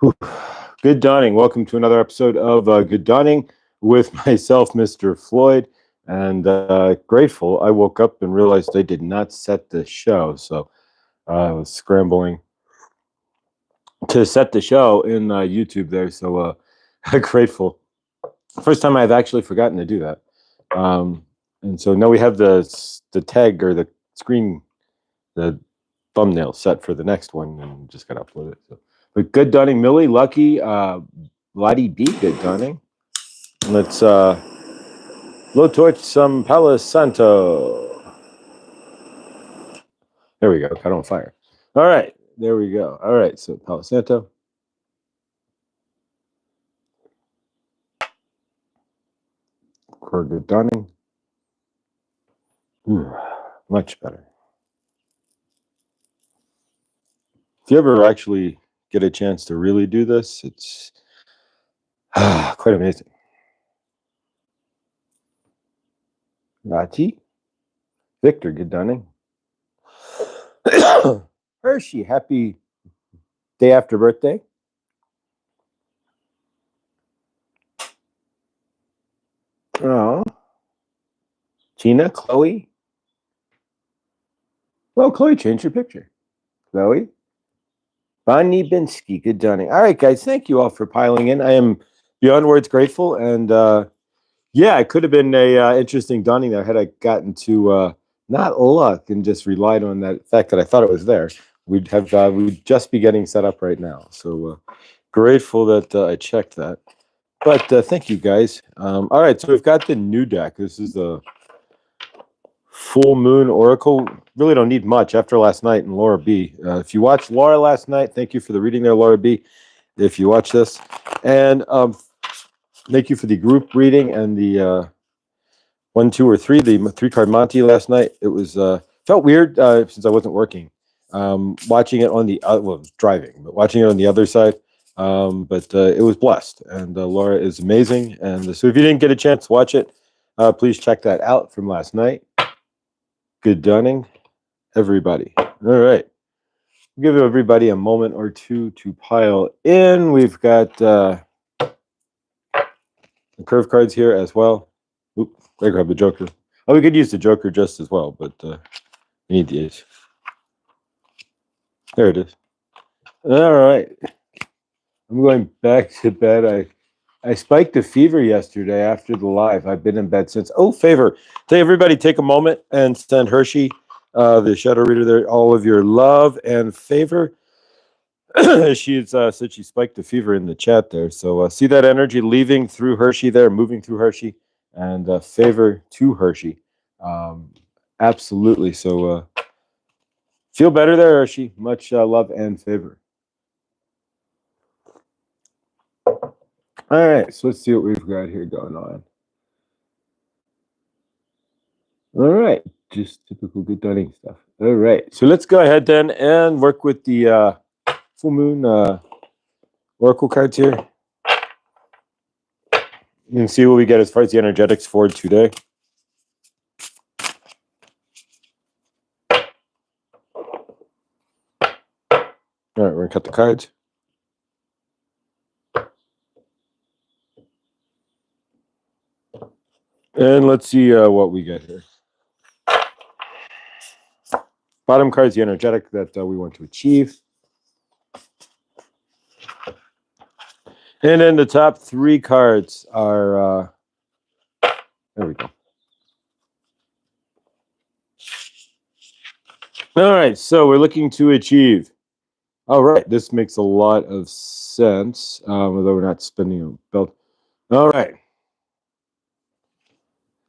Whew. Good dawning. Welcome to another episode of Good Dawning with myself, Mr. Floyd. And grateful, I woke up and realized I did not set the show. So I was scrambling to set the show in YouTube there. So grateful. First time I've actually forgotten to do that. And so now we have the tag or the screen, the thumbnail set for the next one, and just got to upload it. So. But good dawning, Millie, Lucky, Lottie B, good dawning. Let's blow torch some Palo Santo. There we go, caught on fire. All right, there we go. All right, so Palo Santo. For good dawning. Much better. If you ever actually get a chance to really do this, it's quite amazing. Raji, Victor, good dawning. Hershey, happy day after birthday. Oh, Gina, Chloe. Well, Chloe, change your picture. Chloe. Bonnie Binsky, good dawning. All right, guys, thank you all for piling in. I am beyond words grateful. And yeah, it could have been a interesting dawning there had I gotten to not luck and just relied on that fact that I thought it was there. We'd just be getting set up right now. So grateful that I checked that. But thank you, guys. All right, so we've got the new deck. This is the Full Moon Oracle. Really don't need much after last night and Laura B. If you watched Laura last night, thank you for the reading there, Laura B. If you watch this. And thank you for the group reading and the 1, 2, or 3, the 3-card Monty last night. It was felt weird since I wasn't working. Watching it on the driving, but watching it on the other side. But it was blessed, and Laura is amazing. And so if you didn't get a chance to watch it, please check that out from last night. Good dawning, everybody. All right. We'll give everybody a moment or two to pile in. We've got the curve cards here as well. Oop, I grabbed the Joker. Oh, we could use the Joker just as well, but we need the Ace. There it is. All right. I'm going back to bed. I spiked a fever yesterday after the live. I've been in bed since. Oh, favor. Tell everybody, take a moment and send Hershey, the shadow reader there, all of your love and favor. She's said she spiked a fever in the chat there. So see that energy leaving through Hershey there, moving through Hershey, and favor to Hershey. Absolutely. So feel better there, Hershey. Much love and favor. All right, so let's see what we've got here going on. All right, just typical good dawning stuff. All right, so let's go ahead then and work with the full moon oracle cards here. You can see what we get as far as the energetics for today. All right, we're gonna cut the cards. And let's see what we get here. Bottom card is the energetic that we want to achieve. And then the top 3 cards are, there we go. All right, so we're looking to achieve. All right, this makes a lot of sense, although we're not spinning a belt. All right.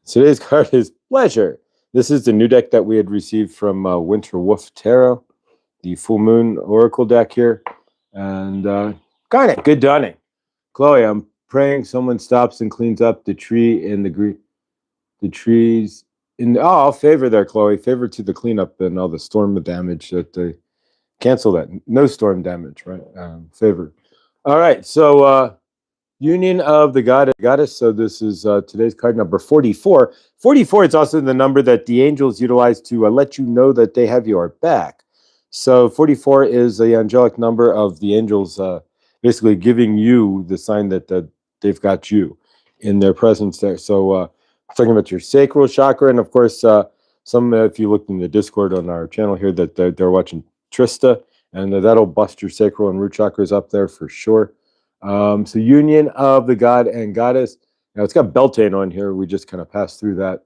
Today's card is Pleasure. This is the new deck that we had received from Winter Wolf Tarot, the Full Moon Oracle deck here. And got it. Good dawning. Chloe, I'm praying someone stops and cleans up the tree in the trees. I'll favor there, Chloe. Favor to the cleanup and all the storm damage that they cancel that. No storm damage, right? Favor. All right, so Union of the Goddess. So this is today's card number 44. 44 is also the number that the angels utilize to let you know that they have your back. So 44 is the angelic number of the angels basically giving you the sign that they've got you in their presence there. So talking about your sacral chakra, and of course, some if you look in the Discord on our channel here, that they're watching Trista, and that'll bust your sacral and root chakras up there for sure. So union of the god and goddess. Now it's got Beltane on here. We just kind of passed through that,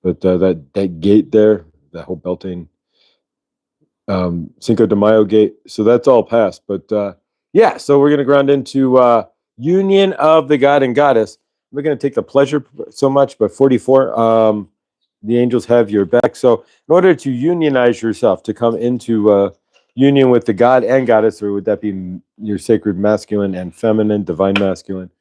but that gate there, that whole Beltane Cinco de Mayo gate. So that's all passed. But yeah, so we're going to ground into union of the god and goddess. We're going to take the pleasure so much, but 44, the angels have your back. So in order to unionize yourself, to come into union with the god and goddess, or would that be your sacred masculine and feminine, divine masculine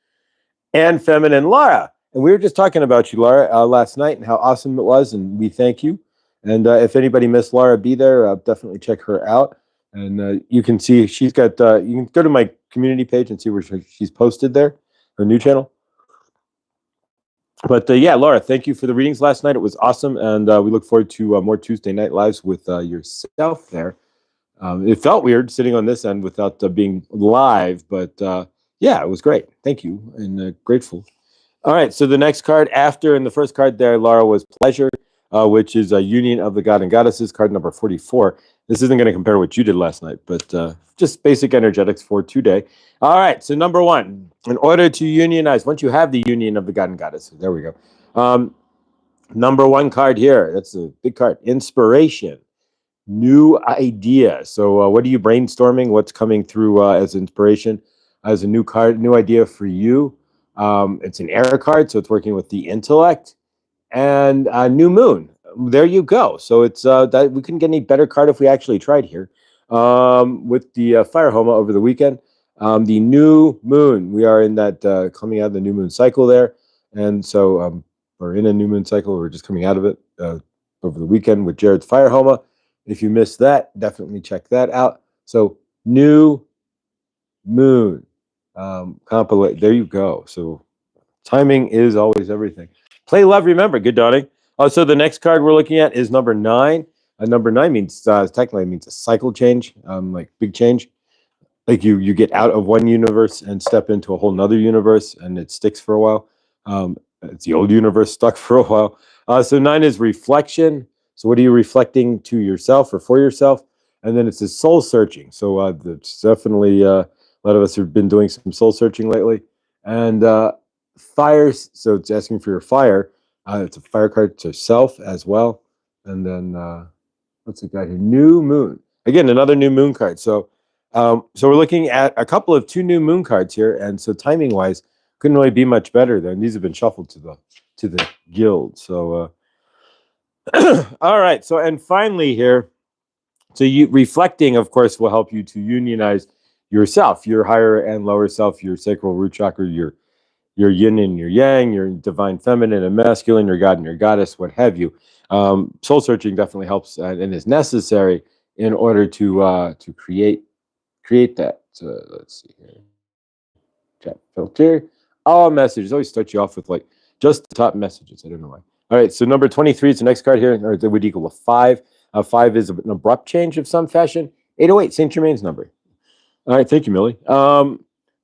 and feminine, Laura? And we were just talking about you, Laura, last night and how awesome it was, and we thank you. And if anybody missed Laura be there, definitely check her out. And you can see she's got, you can go to my community page and see where she's posted there, her new channel. But yeah, Laura, thank you for the readings last night. It was awesome. And we look forward to more Tuesday night lives with yourself there. It felt weird sitting on this end without being live, but yeah, it was great. Thank you, and grateful. All right, so the next card after, and the first card there, Laura, was Pleasure, which is a union of the god and goddesses, card number 44. This isn't going to compare what you did last night, but just basic energetics for today. All right, so number one, in order to unionize, once you have the union of the god and goddesses, there we go. Number one card here, that's a big card, Inspiration. New idea. So what are you brainstorming? What's coming through as inspiration, as a new card, new idea for you? It's an air card, so it's working with the intellect. And new moon. There you go. So it's that we couldn't get any better card if we actually tried here. With the fire homa over the weekend. The new moon. We are in that coming out of the new moon cycle there. And so we're in a new moon cycle. We're just coming out of it over the weekend with Jared's fire homa. If you missed that, definitely check that out. So new moon compilate. There you go. So timing is always everything. Play, love, remember. Good dawning. So the next card we're looking at is number 9. Number 9 means technically means a cycle change, like big change. Like you get out of one universe and step into a whole nother universe, and it sticks for a while. It's the old universe stuck for a while. So 9 is reflection. So what are you reflecting to yourself or for yourself? And then it's a soul searching. So it's definitely a lot of us have been doing some soul searching lately. And fires. So it's asking for your fire. It's a fire card to self as well. And then what's it got here? New moon. Again, another new moon card. So we're looking at a couple of 2 new moon cards here, and so timing wise, couldn't really be much better. Then these have been shuffled to the guild. So all right. So and finally here, so you reflecting, of course, will help you to unionize yourself, your higher and lower self, your sacral root chakra, your yin and your yang, your divine feminine and masculine, your god and your goddess, what have you. Soul searching definitely helps and is necessary in order to create that. So let's see here. Chat filter. All messages. Always start you off with like just the top messages. I don't know why. All right. So number 23 is the next card here, or that would equal a 5. 5 is an abrupt change of some fashion. 808, Saint Germain's number. All right. Thank you, Millie. All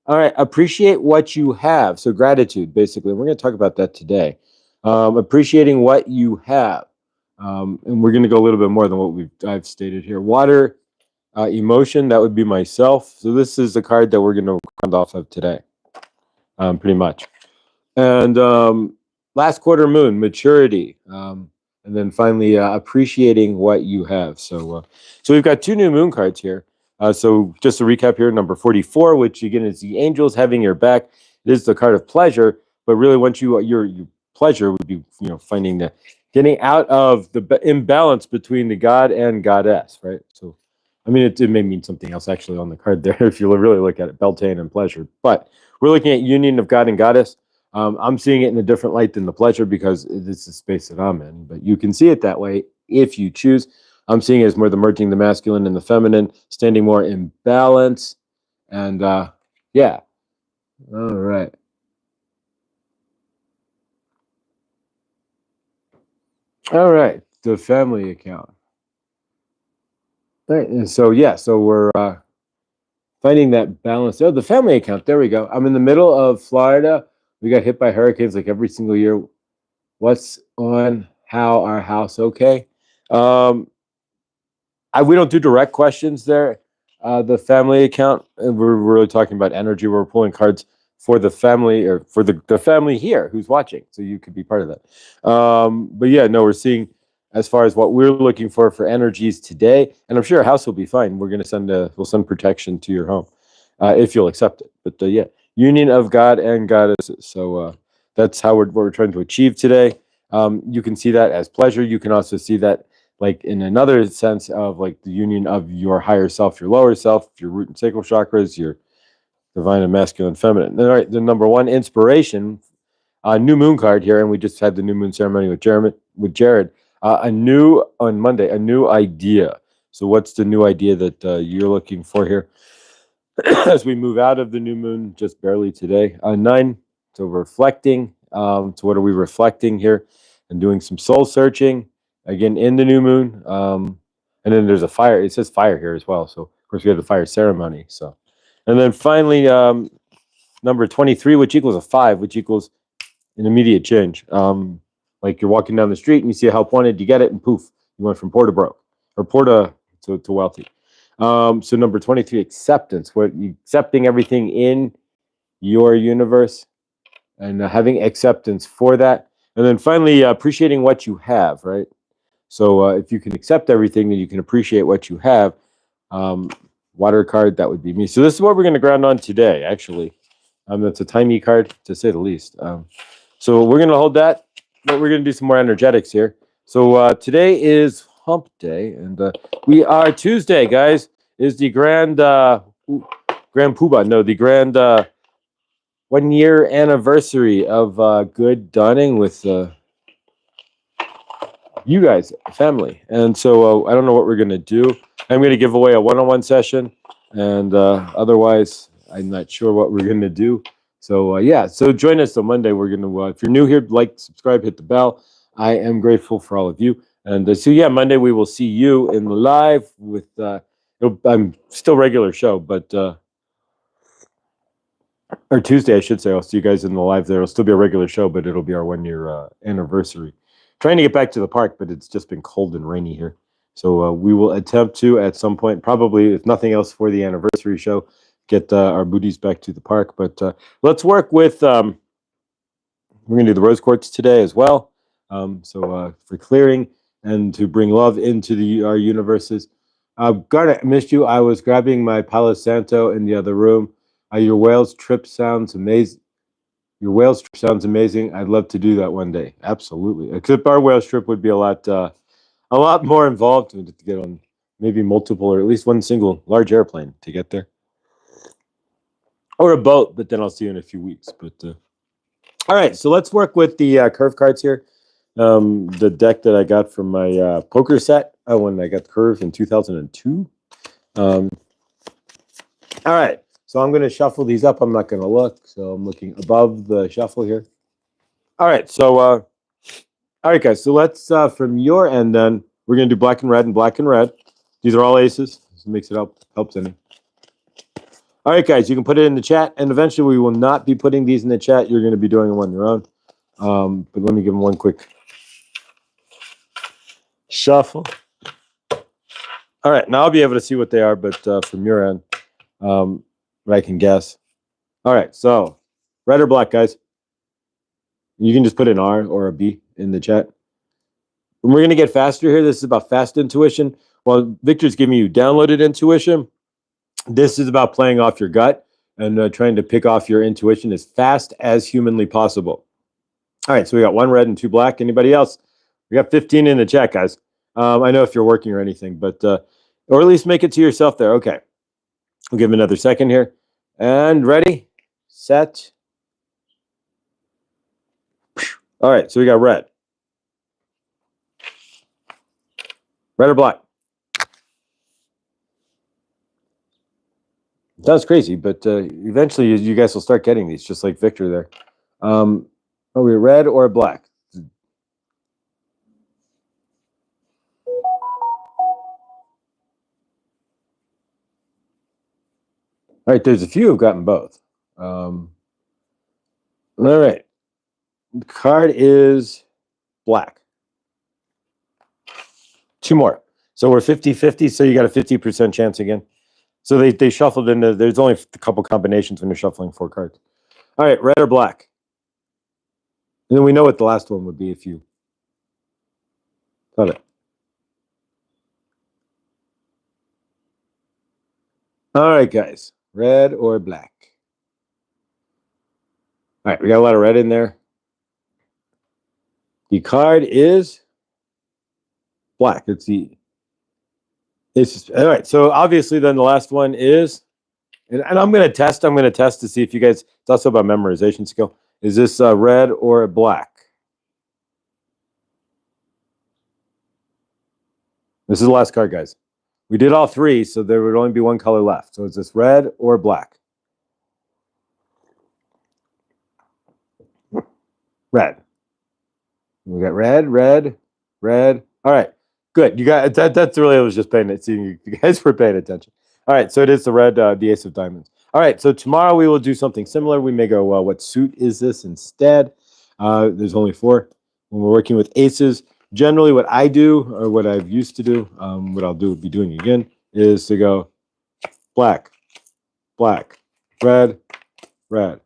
right. Appreciate what you have. So gratitude, basically. We're going to talk about that today. Appreciating what you have. And we're going to go a little bit more than what I've stated here. Water. Emotion, that would be myself. So this is the card that we're going to round off of today, pretty much. And last quarter moon, maturity. And then finally, appreciating what you have. So we've got 2 new moon cards here. So just to recap here, number 44, which again is the angels having your back. It is the card of pleasure, but really once your pleasure would be, finding the getting out of the imbalance between the god and goddess, right? So I mean, it may mean something else actually on the card there if you really look at it, Beltane and pleasure. But we're looking at union of God and goddess. I'm seeing it in a different light than the pleasure because it's the space that I'm in. But you can see it that way if you choose. I'm seeing it as more the merging the masculine and the feminine, standing more in balance. And yeah. All right. All right. The family account. All right. And so, yeah. So we're finding that balance. Oh, the family account. There we go. I'm in the middle of Florida. We got hit by hurricanes like every single year. What's on? How our house? Okay. We don't do direct questions there. The family account, we're really talking about energy. We're pulling cards for the family or for the family here who's watching. So you could be part of that. But yeah, no, we're seeing as far as what we're looking for energies today. And I'm sure a house will be fine. We're going to we'll send protection to your home if you'll accept it. But yeah, union of God and goddesses. So that's what we're trying to achieve today. You can see that as pleasure. You can also see that like in another sense of like the union of your higher self, your lower self, your root and sacral chakras, your divine and masculine, feminine. All right, the number one inspiration, new moon card here, and we just had the new moon ceremony with Jared. On Monday, a new idea. So what's the new idea that you're looking for here? As we move out of the new moon, just barely today. 9, so reflecting. So what are we reflecting here? And doing some soul searching again in the new moon. And then there's a fire. It says fire here as well. So of course we have the fire ceremony. So, and then finally number 23, which equals a 5, which equals an immediate change. Like you're walking down the street and you see a help wanted, you get it, and poof, you went from poor to broke or poor to wealthy. So number 23, acceptance. What you accepting everything in your universe and having acceptance for that. And then finally, appreciating what you have, right? So if you can accept everything, then you can appreciate what you have. Water card, that would be me. So this is what we're going to ground on today, actually. That's a timey card, to say the least. So we're going to hold that, but we're going to do some more energetics here. So today is hump day, and we are Tuesday, guys, is the grand poobah. No, the grand 1 year anniversary of Good Dunning with you guys, family. And so I don't know what we're going to do. I'm going to give away a one-on-one session, and otherwise, I'm not sure what we're going to do. So yeah, so join us on Monday. We're going to, if you're new here, like, subscribe, hit the bell. I am grateful for all of you. And so yeah, Monday we will see you in the live with, I'm still regular show, but, or Tuesday, I should say. I'll see you guys in the live there. It'll still be a regular show, but it'll be our 1 year anniversary. Trying to get back to the park, but it's just been cold and rainy here. So we will attempt to, at some point, probably, if nothing else for the anniversary show, get our booties back to the park. But let's work with, we're going to do the rose quartz today as well. So for clearing and to bring love into our universes. Garnet, I missed you. I was grabbing my Palo Santo in the other room. Your whales trip sounds amazing. Your whales trip sounds amazing. I'd love to do that one day. Absolutely. Except our whales trip would be a lot more involved to get on maybe multiple or at least one single large airplane to get there, or a boat. But then I'll see you in a few weeks. But all right, so let's work with the curve cards here. The deck that I got from my poker set when I got the curve in 2002. All right. So I'm going to shuffle these up. I'm not going to look. So I'm looking above the shuffle here. All right. So, all right, guys. So let's, from your end, then, we're going to do black and red and black and red. These are all aces. This makes it helps any. All right, guys. You can put it in the chat. And eventually, we will not be putting these in the chat. You're going to be doing them on your own. But let me give them one quick shuffle. All right. Now I'll be able to see what they are. But from your end, I can guess. All right, so red or black, guys? You can just put an R or a B in the chat. And we're going to get faster here. This is about fast intuition. While Victor's giving you downloaded intuition, this is about playing off your gut and trying to pick off your intuition as fast as humanly possible. All right, so we got 1 red and 2 black. Anybody else? We got 15 in the chat, guys. I know if you're working or anything, but or at least make it to yourself there. Okay, we'll give him another second here. And ready, set. All right, so we got red. Red or black? Sounds crazy, but eventually you guys will start getting these, just like Victor there. Are we red or black? All right, there's a few who've gotten both. All right. The card is black. Two more. So we're 50-50, so you got a 50% chance again. So they shuffled into, there's only a couple combinations when you're shuffling 4 cards. All right, red or black? And then we know what the last one would be if you thought it. All right, guys, red or black? All right, we got a lot of red in there. The card is black. It's all right. So obviously, then the last one is, and I'm going to test to see if you guys. It's also about memorization skill. Is this red or black? This is the last card, guys. We did all 3, so there would only be one color left. So is this red or black? Red. We got red, red, red. All right, good. You got that. That's really, I was just paying it. Seeing you guys were paying attention. All right, so it is the red, the Ace of Diamonds. All right, so tomorrow we will do something similar. We may go, what suit is this instead? There's only 4. When we're working with aces, generally what I do, or what I've used to do, what I'll be doing again, is to go black, black, red, red,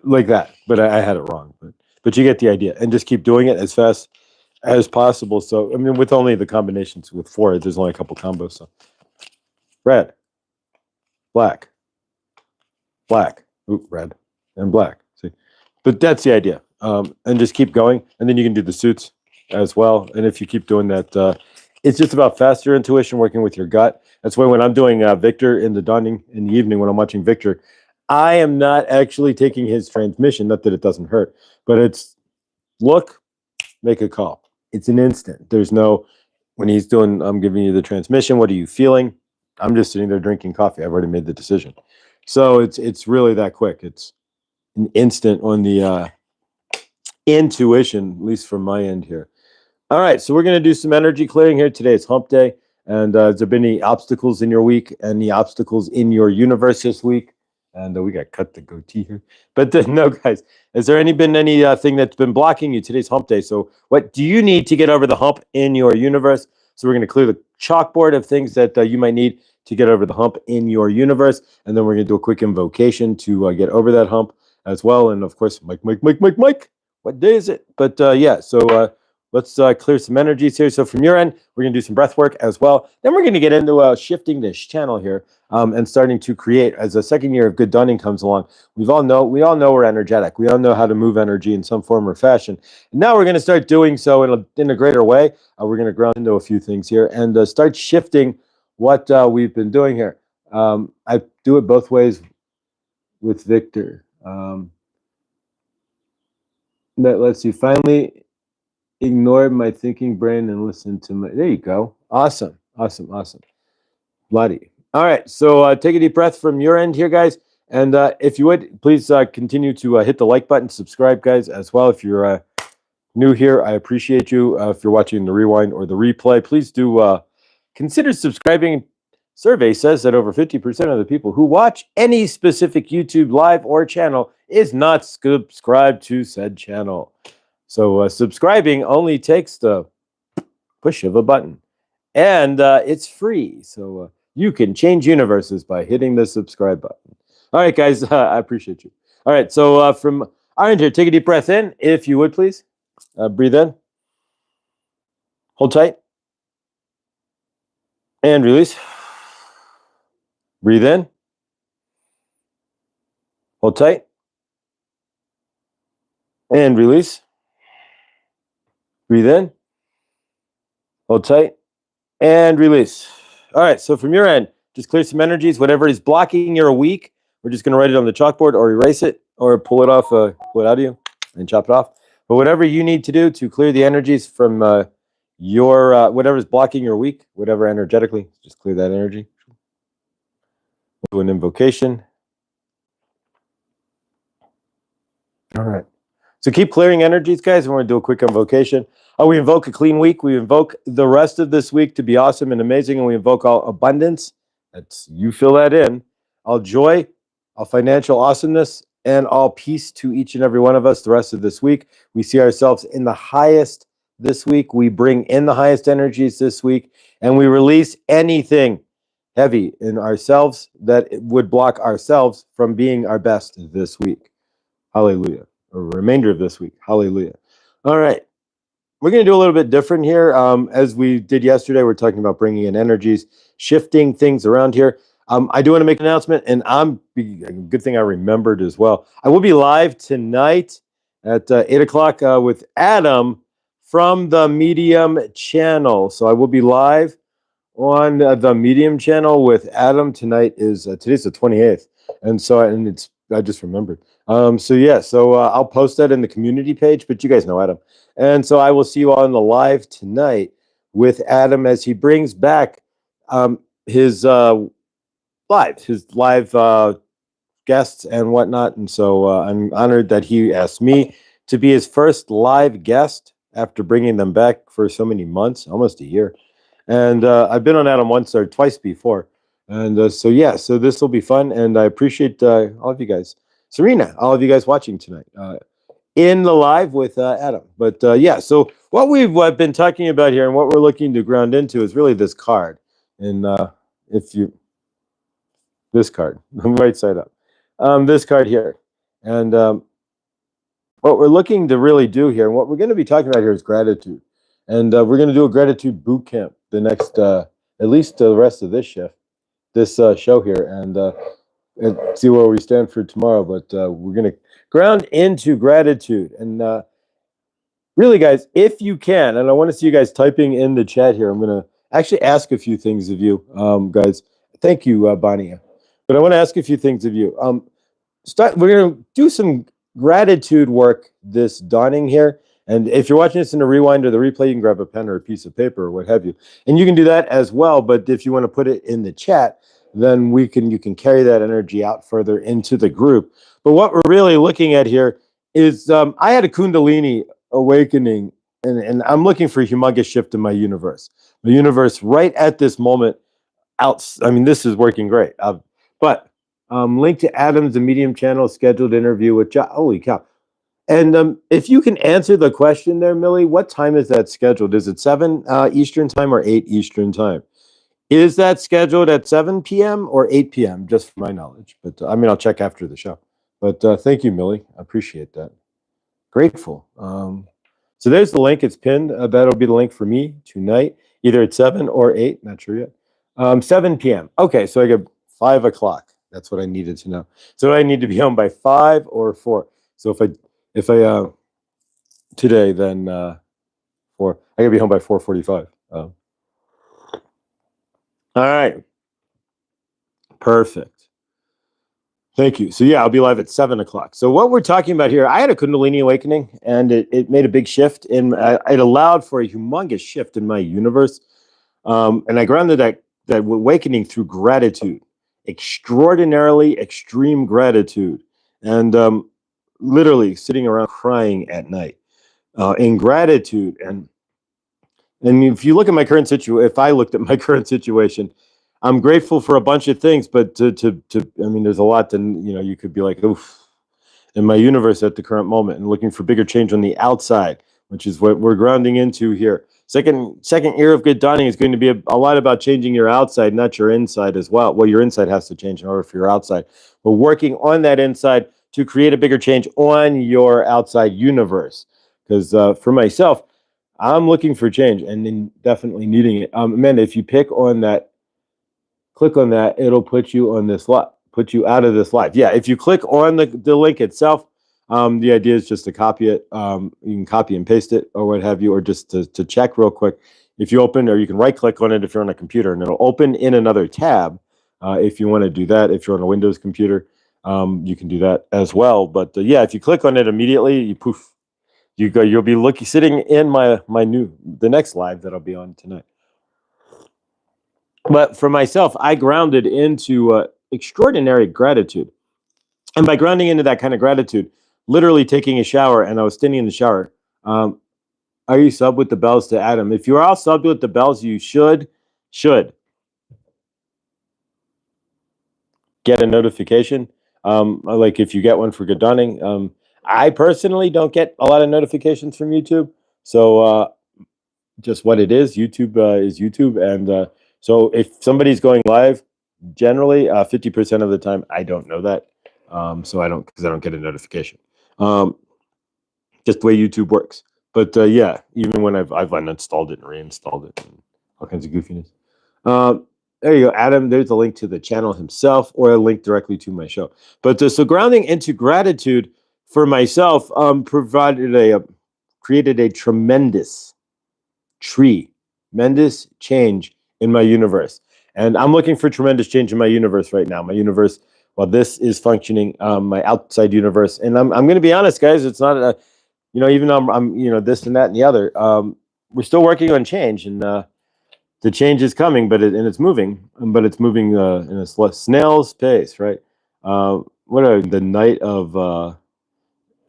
like that. But I had it wrong. But you get the idea, and just keep doing it as fast as possible. So I mean, with only the combinations with 4, there's only a couple combos. So red, black, black, ooh, red, and black. See, but that's the idea. And just keep going, and then you can do the suits as well. And if you keep doing that, it's just about faster intuition, working with your gut. That's why when I'm doing Victor in the evening, when I'm watching Victor, I am not actually taking his transmission. Not that it doesn't hurt, but it's look, make a call. It's an instant. There's no, when he's doing, I'm giving you the transmission. What are you feeling? I'm just sitting there drinking coffee. I've already made the decision. So it's really that quick. It's an instant on the intuition, at least from my end here. All right, so we're going to do some energy clearing here. Today is hump day. And has there been any obstacles in your week? Any obstacles in your universe this week? And we got cut the goatee here. But no, guys, has there been anything that's been blocking you? Today's hump day. So what do you need to get over the hump in your universe? So we're going to clear the chalkboard of things that you might need to get over the hump in your universe. And then we're going to do a quick invocation to get over that hump as well. And of course, Mike, what day is it? But yeah, so let's clear some energies here. So from your end, we're going to do some breath work as well. Then we're going to get into shifting this channel here and starting to create, as the second year of good dawning comes along. We all know we're energetic. We all know how to move energy in some form or fashion. And now we're going to start doing so in a greater way. We're going to ground into a few things here and start shifting what we've been doing here. I do it both ways with Victor. Let's see. Finally ignored my thinking brain and listened to my. There you go. Awesome. Bloody. All right. So take a deep breath from your end here, guys. And if you would, please continue to hit the like button, subscribe, guys, as well. If you're new here, I appreciate you. If you're watching the rewind or the replay, please do consider subscribing. Survey says that over 50% of the people who watch any specific YouTube live or channel is not subscribed to said channel. So subscribing only takes the push of a button, and it's free. So you can change universes by hitting the subscribe button. All right, guys, I appreciate you. All right, so from our end here, take a deep breath in, if you would, please. Breathe in. Hold tight. And release. Breathe in. Hold tight. And release. Breathe in. Hold tight. And release. All right, so from your end, just clear some energies. Whatever is blocking your week, we're just going to write it on the chalkboard or erase it or pull it off, pull it out of you and chop it off. But whatever you need to do to clear the energies from your whatever is blocking your week, whatever energetically, just clear that energy. We'll do an invocation. All right. So keep clearing energies, guys, and we're going to do a quick invocation. We invoke a clean week. We invoke the rest of this week to be awesome and amazing, and we invoke all abundance. That's, you fill that in. all joy, all financial awesomeness, and all peace to each and every one of us the rest of this week. We see ourselves in the highest this week. We bring in the highest energies this week, and we release anything heavy in ourselves that would block ourselves from being our best this week. Hallelujah. Or remainder of this week. Hallelujah. All right. We're going to do a little bit different here. As we did yesterday, we're talking about bringing in energies, shifting things around here. I do want to make an announcement, and good thing I remembered as well. I will be live tonight at 8 o'clock with Adam from the Medium channel. So I will be live on the Medium channel with Adam tonight. Today's the 28th, and I just remembered. So I'll post that in the community page, but you guys know Adam. And so I will see you all on the live tonight with Adam as he brings back his live guests and whatnot. And so I'm honored that he asked me to be his first live guest after bringing them back for so many months, almost a year. And I've been on Adam once or twice before. And so this will be fun. And I appreciate all of you guys. Serena, all of you guys watching tonight in the live with Adam. But so what we've been talking about here and what we're looking to ground into is really this card. And this card, right side up, this card here. And what we're looking to really do here, and what we're going to be talking about here is gratitude. And we're going to do a gratitude boot camp the next, at least the rest of this show here, and see where we stand for tomorrow. But we're going to ground into gratitude. And really, guys, if you can, and I want to see you guys typing in the chat here, I'm going to actually ask a few things of you, guys. Thank you, Bonnie. But I want to ask a few things of you. We're going to do some gratitude work this dawning here. And if you're watching this in a rewind or the replay, you can grab a pen or a piece of paper or what have you. And you can do that as well. But if you want to put it in the chat, then you can carry that energy out further into the group. But what we're really looking at here is I had a Kundalini awakening, and I'm looking for a humongous shift in my universe. The universe right at this moment this is working great. But link to Adam's the Medium channel, scheduled interview with John. Holy cow. And if you can answer the question there, Millie, what time is that scheduled? Is it 7 Eastern time or 8 Eastern time? Is that scheduled at 7 p.m. or 8 p.m., just for my knowledge? But I'll check after the show. But thank you, Millie. I appreciate that. Grateful. So there's the link. It's pinned. That'll be the link for me tonight, either at 7 or 8. Not sure yet. 7 p.m. Okay, so I got 5 o'clock. That's what I needed to know. So I need to be home by 5 or 4. So if I today, then 4. I gotta be home by 4:45. All right. Perfect. Thank you. So I'll be live at 7 o'clock. So what we're talking about here, I had a Kundalini awakening, and it made a big shift it allowed for a humongous shift in my universe. And I grounded that awakening through gratitude, extraordinarily extreme gratitude, and literally sitting around crying at night in gratitude. And if you look at my current situation, if I looked at my current situation, I'm grateful for a bunch of things, but there's a lot. Then you could be like, oof, in my universe at the current moment, and looking for bigger change on the outside, which is what we're grounding into here. Second year of good dawning is going to be a lot about changing your outside, not your inside as well. Well, your inside has to change in order for your outside. We're working on that inside to create a bigger change on your outside universe. Because for myself, I'm looking for change and definitely needing it. Amanda, if you click on that, it'll put you on this live, put you out of this live. Yeah, if you click on the link itself, the idea is just to copy it. You can copy and paste it or what have you, or just to check real quick. If you open, or you can right click on it if you're on a computer, and it'll open in another tab. If you want to do that, if you're on a Windows computer, you can do that as well. But if you click on it immediately, you'll be sitting in the next live that I'll be on tonight. But for myself, I grounded into extraordinary gratitude. And by grounding into that kind of gratitude, literally taking a shower, and I was standing in the shower. Are you subbed with the bells to Adam? If you're all subbed with the bells, you should. get a notification. Like if you get one for Good Dawning. I personally don't get a lot of notifications from YouTube. So just what it is, YouTube is YouTube. And so if somebody's going live, generally 50% of the time, I don't know that. So I don't, because I don't get a notification. Just the way YouTube works. But yeah, even when I've uninstalled it and reinstalled it and all kinds of goofiness. There you go, Adam. There's a link to the channel himself or a link directly to my show. But so grounding into gratitude for myself created a tremendous change in my universe. And I'm looking for tremendous change in my universe right now. My universe, while this is functioning, my outside universe. And I'm going to be honest, guys, it's not a, even though I'm this and that and the other, we're still working on change, and the change is coming, but it's moving, but it's moving in a snail's pace, right? What are the night of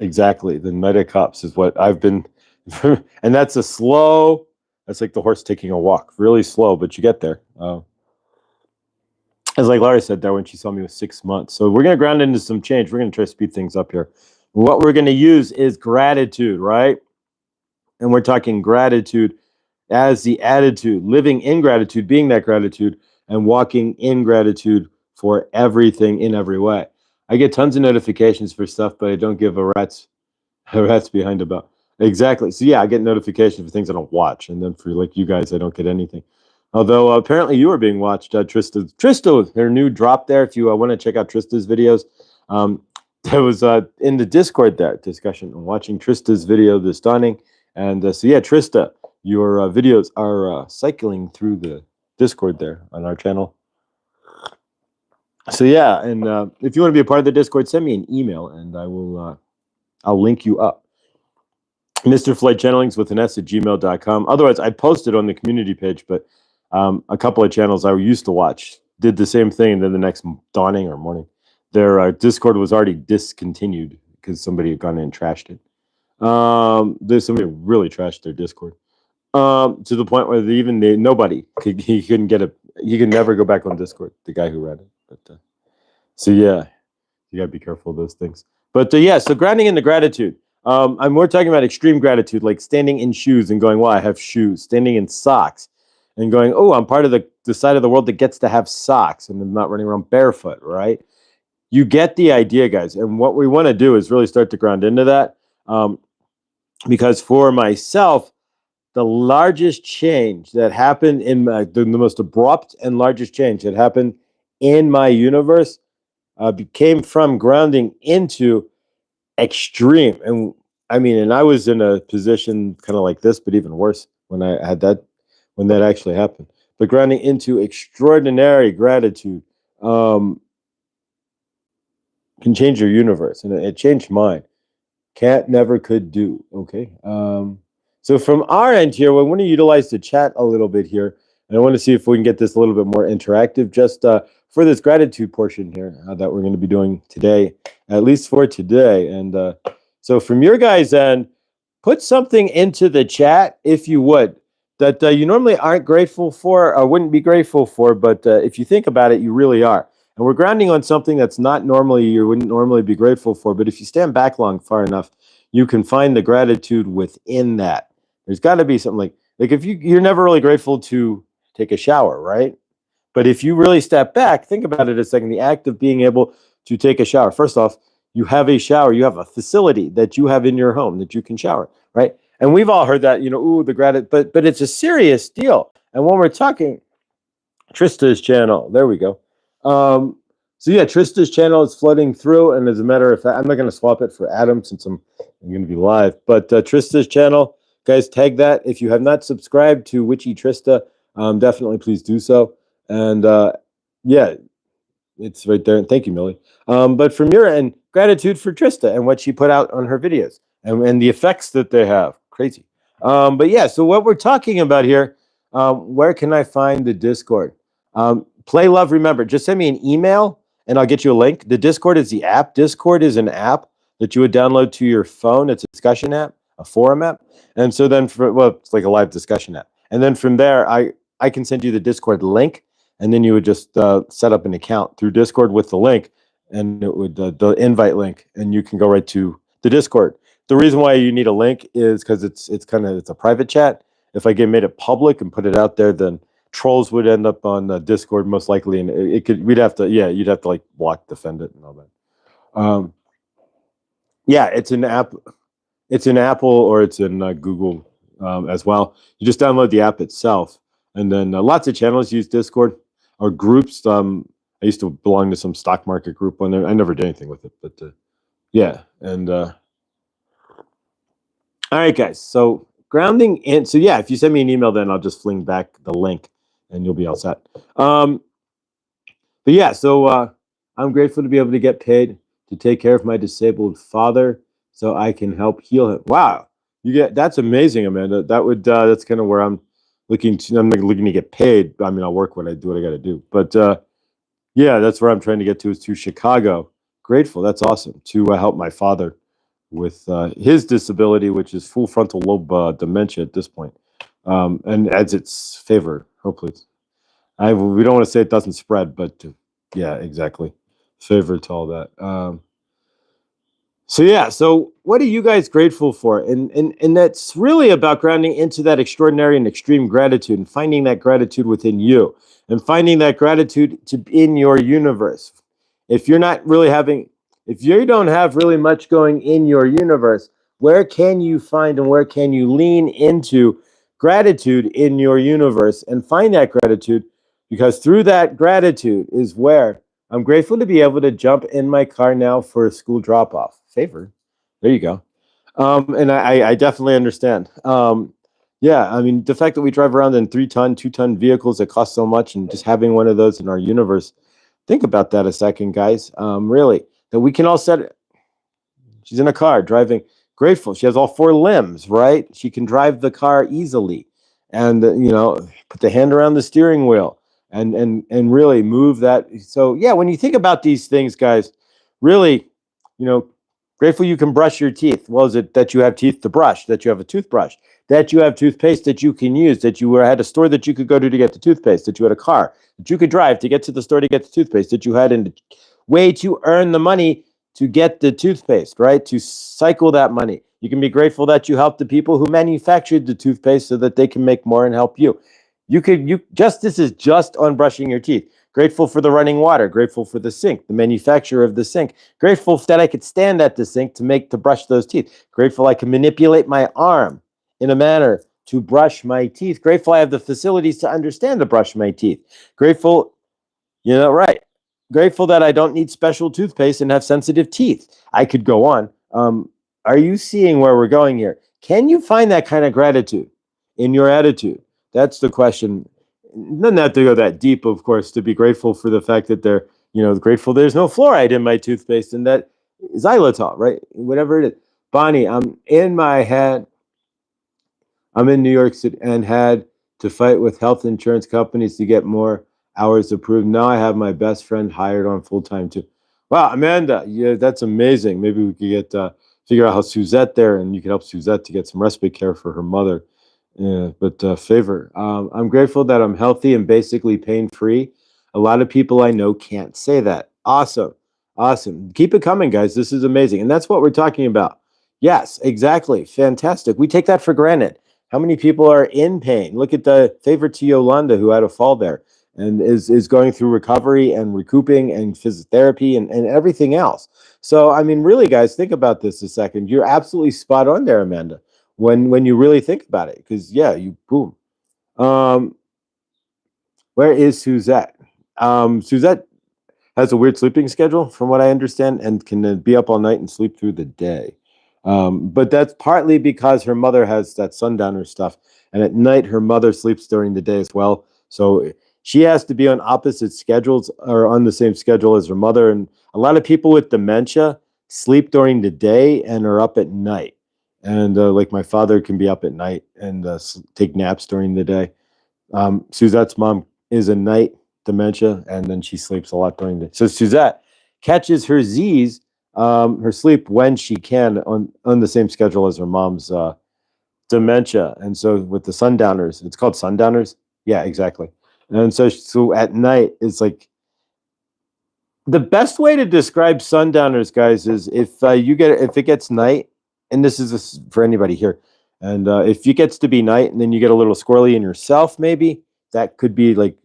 exactly the night of cups is what I've been, and that's that's like the horse taking a walk, really slow, but you get there. As like Laura said there when she saw me with 6 months. So we're gonna ground into some change. We're gonna try to speed things up here. What we're gonna use is gratitude, right? And we're talking gratitude as the attitude, living in gratitude, being that gratitude, and walking in gratitude for everything in every way. I get tons of notifications for stuff, but I don't give a rat's behind about. Exactly. So yeah, I get notifications for things I don't watch, and then for like you guys, I don't get anything. Although apparently you are being watched, Trista, her new drop there. If you want to check out Trista's videos, there was in the Discord there discussion on watching Trista's video this dawning, and so yeah, Trista, your videos are cycling through the Discord there on our channel. So yeah, and if you want to be a part of the Discord, send me an email, and I will. I'll link you up. Mr. Floyd Channelings with an S at gmail.com. Otherwise, I posted on the community page, but a couple of channels I used to watch did the same thing, and then the next dawning or morning, their Discord was already discontinued because somebody had gone in and trashed it. There's somebody who really trashed their Discord to the point where nobody could, he could never go back on Discord, the guy who ran it. But so yeah, you gotta be careful of those things. But yeah, so grounding into gratitude. We're talking about extreme gratitude, like standing in shoes and going, "Wow, I have shoes." Standing in socks and going, "Oh, I'm part of the side of the world that gets to have socks, and I'm not running around barefoot." Right? You get the idea, guys. And what we want to do is really start to ground into that, because for myself, the largest change that happened in the most abrupt and largest change that happened in my universe came from grounding into extreme. And I was in a position kind of like this, but even worse when that actually happened. But grounding into extraordinary gratitude can change your universe, and it changed mine. Can't, never, could, do. Okay. So from our end here, we want to utilize the chat a little bit here, and I want to see if we can get this a little bit more interactive, just for this gratitude portion here that we're going to be doing today, at least for today. And so from your guys' end, put something into the chat, if you would, that you normally aren't grateful for or wouldn't be grateful for, but if you think about it, you really are. And we're grounding on something that's not normally, you wouldn't normally be grateful for, but if you stand back far enough, you can find the gratitude within that. There's got to be something like if you're never really grateful to take a shower, right? But if you really step back, think about it a second, the act of being able to take a shower. First off, you have a shower, you have a facility that you have in your home that you can shower, right? And we've all heard that, the gratitude, but it's a serious deal. And when we're talking Trista's channel, there we go. So yeah, Trista's channel is flooding through, and as a matter of fact, I'm not going to swap it for Adam since I'm going to be live. But Trista's channel, guys, tag that. If you have not subscribed to Witchy Trista, definitely please do so. And yeah, it's right there. And thank you, Millie. But from your end, gratitude for Trista and what she put out on her videos and the effects that they have. Crazy. But yeah, so what we're talking about here, where can I find the Discord? Play Love, remember, just send me an email and I'll get you a link. The Discord is the app. Discord is an app that you would download to your phone. It's a discussion app, a forum app. And so then, it's like a live discussion app. And then from there, I can send you the Discord link, and then you would just set up an account through Discord with the link, and it would the invite link, and you can go right to the Discord. The reason why you need a link is because it's a private chat. If I made it public and put it out there, then trolls would end up on Discord most likely, and you'd have to like block, defend it, and all that. Yeah, it's an app. It's in Apple or it's in Google as well. You just download the app itself, and then lots of channels use Discord or groups. I used to belong to some stock market group on there. I never did anything with it, but yeah. And all right, guys. So grounding in. So yeah, if you send me an email, then I'll just fling back the link, and you'll be all set. But yeah, so I'm grateful to be able to get paid to take care of my disabled father, so I can help heal him. Wow, that's amazing, Amanda. That's kind of where I'm looking to. I'm looking to get paid. I mean, I'll work what I got to do. But yeah, that's where I'm trying to get to, is to Chicago. Grateful. That's awesome to help my father with his disability, which is full frontal lobe dementia at this point, and as it's favored. Hopefully, we don't want to say it doesn't spread, but yeah, exactly, favored to all that. So yeah, so what are you guys grateful for? And that's really about grounding into that extraordinary and extreme gratitude, and finding that gratitude within you, and finding that gratitude in your universe. If you don't have really much going in your universe, where can you find and where can you lean into gratitude in your universe and find that gratitude? Because through that gratitude is where I'm grateful to be able to jump in my car now for a school drop-off. Favor. There you go. And I definitely understand. Yeah, I mean, the fact that we drive around in 3-ton, 2-ton vehicles that cost so much, and just having one of those in our universe, think about that a second, guys. Really, that we can all set it. She's in a car driving. Grateful. She has all 4 limbs, right? She can drive the car easily, and put the hand around the steering wheel, and really move that. So yeah, when you think about these things, guys, really, grateful you can brush your teeth. Well, is it that you have teeth to brush, that you have a toothbrush, that you have toothpaste that you can use, that you had a store that you could go to get the toothpaste, that you had a car that you could drive to get to the store to get the toothpaste, that you had a way to earn the money to get the toothpaste, right? To cycle that money. You can be grateful that you helped the people who manufactured the toothpaste so that they can make more and help you. This is just on brushing your teeth. Grateful for the running water, grateful for the sink, the manufacturer of the sink, grateful that I could stand at the sink to brush those teeth, grateful I can manipulate my arm in a manner to brush my teeth, grateful I have the facilities to understand to brush my teeth, grateful, right, grateful that I don't need special toothpaste and have sensitive teeth. I could go on. Are you seeing where we're going here? Can you find that kind of gratitude in your attitude? That's the question. Doesn't have to go that deep, of course, to be grateful for the fact that grateful there's no fluoride in my toothpaste, and that xylitol, right? Whatever it is. Bonnie, I'm in my head. I'm in New York City and had to fight with health insurance companies to get more hours approved. Now I have my best friend hired on full time too. Wow, Amanda, yeah, that's amazing. Maybe we could figure out how Suzette there, and you can help Suzette to get some respite care for her mother. Yeah, but favor. I'm grateful that I'm healthy and basically pain-free. A lot of people I know can't say that. Awesome. Awesome. Keep it coming, guys. This is amazing. And that's what we're talking about. Yes, exactly. Fantastic. We take that for granted. How many people are in pain? Look at the favor to Yolanda, who had a fall there and is going through recovery and recouping and physiotherapy and everything else. So, I mean, really, guys, think about this a second. You're absolutely spot on there, Amanda, when you really think about it, because yeah, boom. Where is Suzette? Suzette has a weird sleeping schedule, from what I understand, and can be up all night and sleep through the day. But that's partly because her mother has that sundowner stuff, and at night her mother sleeps during the day as well. So she has to be on opposite schedules, or on the same schedule as her mother. And a lot of people with dementia sleep during the day and are up at night. And like my father can be up at night and take naps during the day. Suzette's mom is a night dementia, and then she sleeps a lot during the day. So Suzette catches her Z's, her sleep, when she can, on the same schedule as her mom's dementia. And so with the sundowners, it's called sundowners. Yeah, exactly. And so at night, it's like the best way to describe sundowners, guys, is if if it gets night, and this is for anybody here, and if it gets to be night, and then you get a little squirrely in yourself, maybe that could be like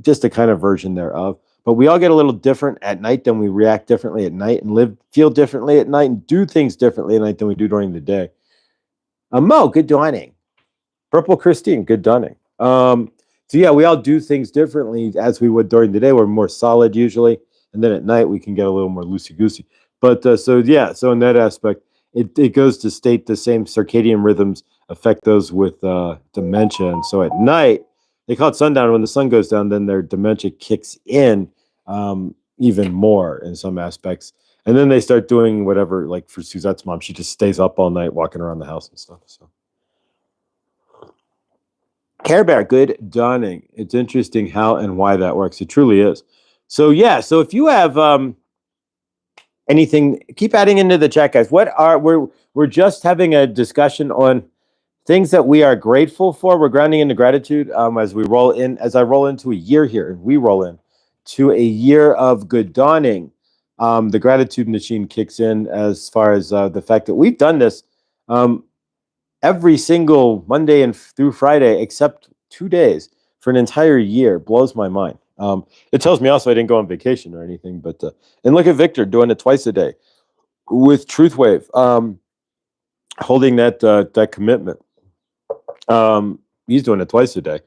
just a kind of version thereof. But we all get a little different at night, then we react differently at night, and feel differently at night, and do things differently at night than we do during the day. Mo, good dawning. Purple Christine, good dawning. So yeah, we all do things differently as we would during the day. We're more solid usually, and then at night we can get a little more loosey goosey. But so in that aspect, it goes to state the same circadian rhythms affect those with dementia. And so at night, they call it sundown. When the sun goes down, then their dementia kicks in even more in some aspects. And then they start doing whatever, like for Suzette's mom, she just stays up all night walking around the house and stuff. So Care Bear, good dawning. It's interesting how and why that works. It truly is. So yeah, so if you have anything, keep adding into the chat, guys. We're just having a discussion on things that we are grateful for. We're grounding into gratitude as I roll into a year here, and we roll in to a year of good dawning. The gratitude machine kicks in as far as the fact that we've done this every single Monday and through Friday, except 2 days for an entire year. Blows my mind. It tells me also I didn't go on vacation or anything, but and look at Victor doing it twice a day with Truthwave, holding that commitment. He's doing it twice a day.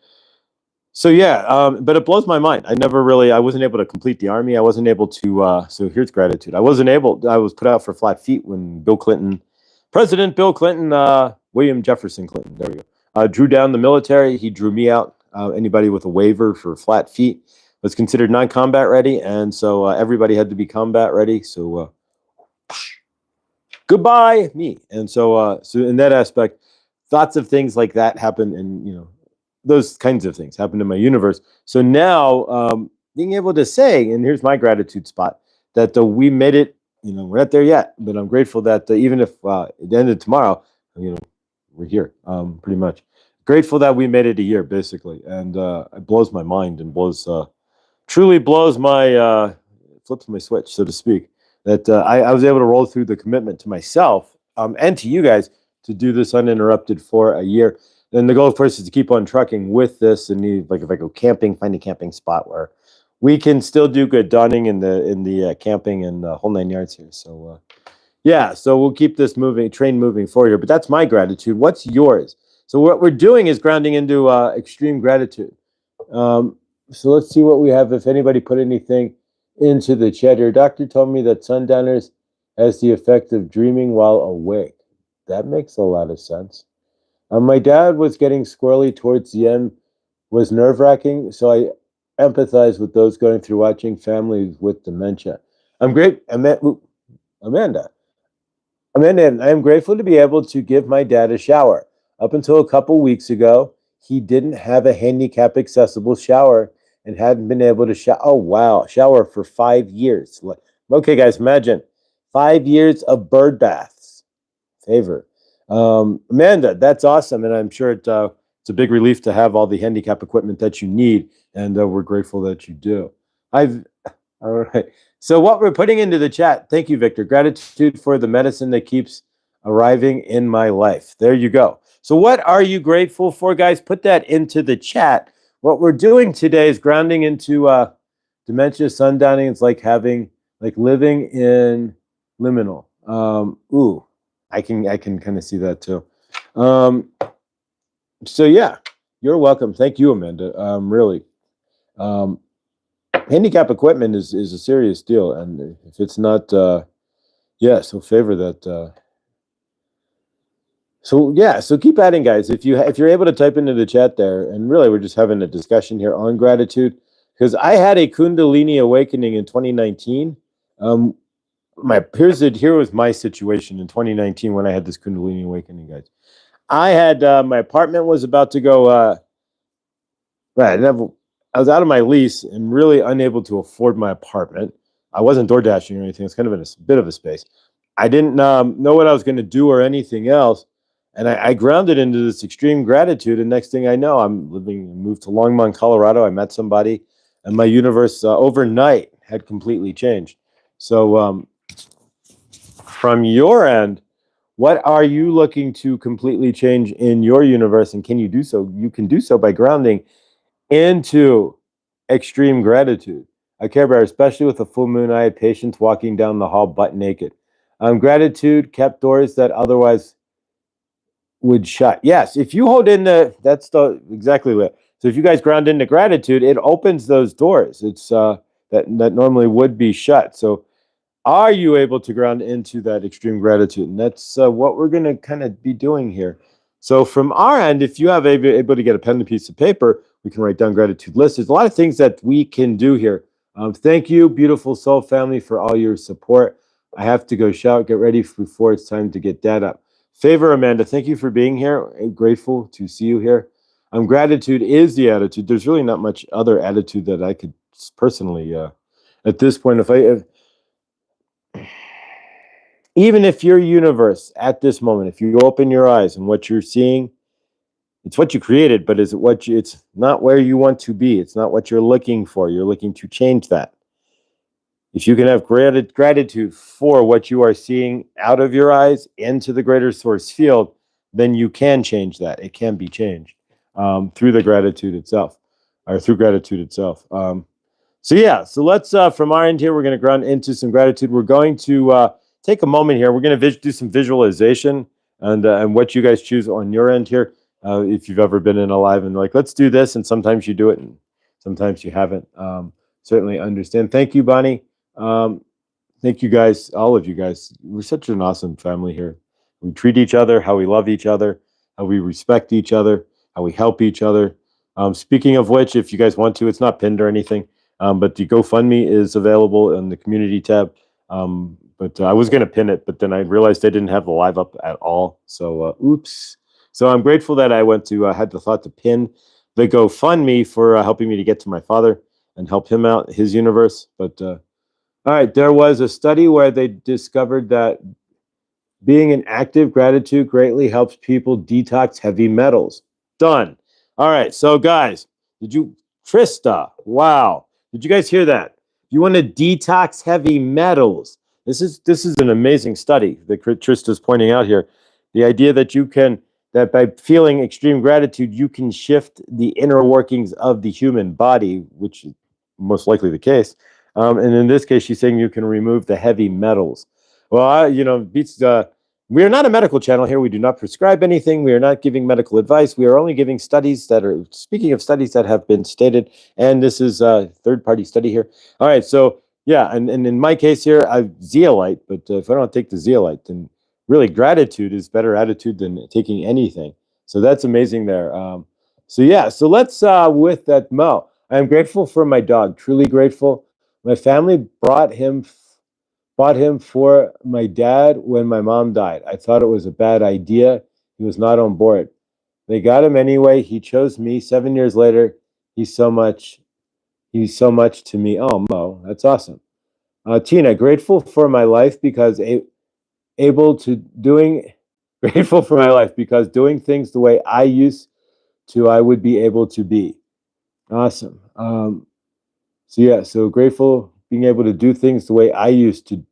So yeah, but it blows my mind. I wasn't able to complete the army. I wasn't able to. So here's gratitude. I was put out for flat feet when President Bill Clinton, William Jefferson Clinton, there we go, drew down the military. He drew me out. Anybody with a waiver for flat feet was considered non-combat ready, and so everybody had to be combat ready. So goodbye me. And so in that aspect, lots of things like that happen, and those kinds of things happen in my universe. So now being able to say, and here's my gratitude spot, that we made it. We're not there yet, but I'm grateful that even if it ended tomorrow, we're here, pretty much. Grateful that we made it a year, basically, and it blows my mind and truly blows my, flips my switch, so to speak, that I was able to roll through the commitment to myself and to you guys to do this uninterrupted for a year. And the goal, of course, is to keep on trucking with this, and if I go camping, find a camping spot where we can still do good dawning in the camping and the whole 9 yards here. So yeah, so we'll keep this train moving forward here. But that's my gratitude. What's yours? So what we're doing is grounding into extreme gratitude. So let's see what we have. If anybody put anything into the chat here. Doctor told me that sundowners has the effect of dreaming while awake. That makes a lot of sense. My dad was getting squirrely towards the end, was nerve-wracking, so I empathize with those going through watching families with dementia. I'm great, Amanda, and I am grateful to be able to give my dad a shower. Up until a couple weeks ago, he didn't have a handicap-accessible shower and hadn't been able to shower for 5 years. Okay, guys, imagine 5 years of bird baths. Favor. Amanda, that's awesome, and I'm sure it's a big relief to have all the handicap equipment that you need, and we're grateful that you do. All right. So what we're putting into the chat, thank you, Victor. Gratitude for the medicine that keeps arriving in my life. There you go. So what are you grateful for, guys? Put that into the chat. What we're doing today is grounding into dementia, sundowning. It's like living in liminal. I can kind of see that too. So yeah, you're welcome. Thank you, Amanda. Really. Handicap equipment is a serious deal, and if it's not, so favor that. So keep adding, guys. If you're able to type into the chat there, and really we're just having a discussion here on gratitude, because I had a Kundalini awakening in 2019. Here was my situation in 2019 when I had this Kundalini awakening, guys. I had my apartment was about to go. I was out of my lease and really unable to afford my apartment. I wasn't door dashing or anything. It's kind of in a bit of a space. I didn't know what I was going to do or anything else. And I grounded into this extreme gratitude. And next thing I know, moved to Longmont, Colorado. I met somebody, and my universe overnight had completely changed. So from your end, what are you looking to completely change in your universe? And can you do so? You can do so by grounding into extreme gratitude. I Care Bear, especially with a full moon, I had patients walking down the hall butt naked. Gratitude kept doors that otherwise would shut. Yes, if you hold in that's exactly what. So if you guys ground into gratitude, it opens those doors. It's that normally would be shut. So are you able to ground into that extreme gratitude? And that's what we're going to kind of be doing here. So from our end, if you have able to get a pen and a piece of paper, we can write down gratitude lists. There's a lot of things that we can do here. Thank you, beautiful soul family, for all your support. I have to go shout, get ready before it's time to get that up. Favor Amanda, thank you for being here. I'm grateful to see you here. Gratitude is the attitude. There's really not much other attitude that I could personally, at this point, even if your universe at this moment, if you open your eyes and what you're seeing, it's what you created, but it's not where you want to be. It's not what you're looking for. You're looking to change that. If you can have gratitude for what you are seeing out of your eyes into the greater source field, then you can change that. It can be changed through the gratitude itself, or through gratitude itself. So let's, from our end here, we're going to ground into some gratitude. We're going to take a moment here. We're going to do some visualization and what you guys choose on your end here. If you've ever been in a live and like, let's do this, and sometimes you do it and sometimes you haven't. Certainly understand. Thank you, Bonnie. Thank you guys, all of you guys. We're such an awesome family here. We treat each other, how we love each other, how we respect each other, how we help each other. Speaking of which, if you guys want to, it's not pinned or anything, but the GoFundMe is available in the community tab. But I was going to pin it, but then I realized I didn't have the live up at all. So, oops. So I'm grateful that I had the thought to pin the GoFundMe for helping me to get to my father and help him out, his universe. But all right, there was a study where they discovered that being in active gratitude greatly helps people detox heavy metals. Done. All right, so guys, Trista, wow. Did you guys hear that? You want to detox heavy metals. This is an amazing study that Trista's pointing out here. The idea that by feeling extreme gratitude, you can shift the inner workings of the human body, which is most likely the case. And in this case, she's saying you can remove the heavy metals. Well, we are not a medical channel here. We do not prescribe anything. We are not giving medical advice. We are only giving studies speaking of studies that have been stated. And this is a third-party study here. All right, so yeah, and in my case here, I'm zeolite, but if I don't take the zeolite, then really gratitude is better attitude than taking anything. So that's amazing there. So let's, with that, Mo, I'm grateful for my dog, truly grateful. My family bought him for my dad when my mom died. I thought it was a bad idea. He was not on board. They got him anyway. He chose me. 7 years later, he's so much to me. Oh, Mo, that's awesome. Tina, grateful for my life because grateful for my life because doing things the way I used to, I would be able to be. Awesome. So grateful being able to do things the way I used to,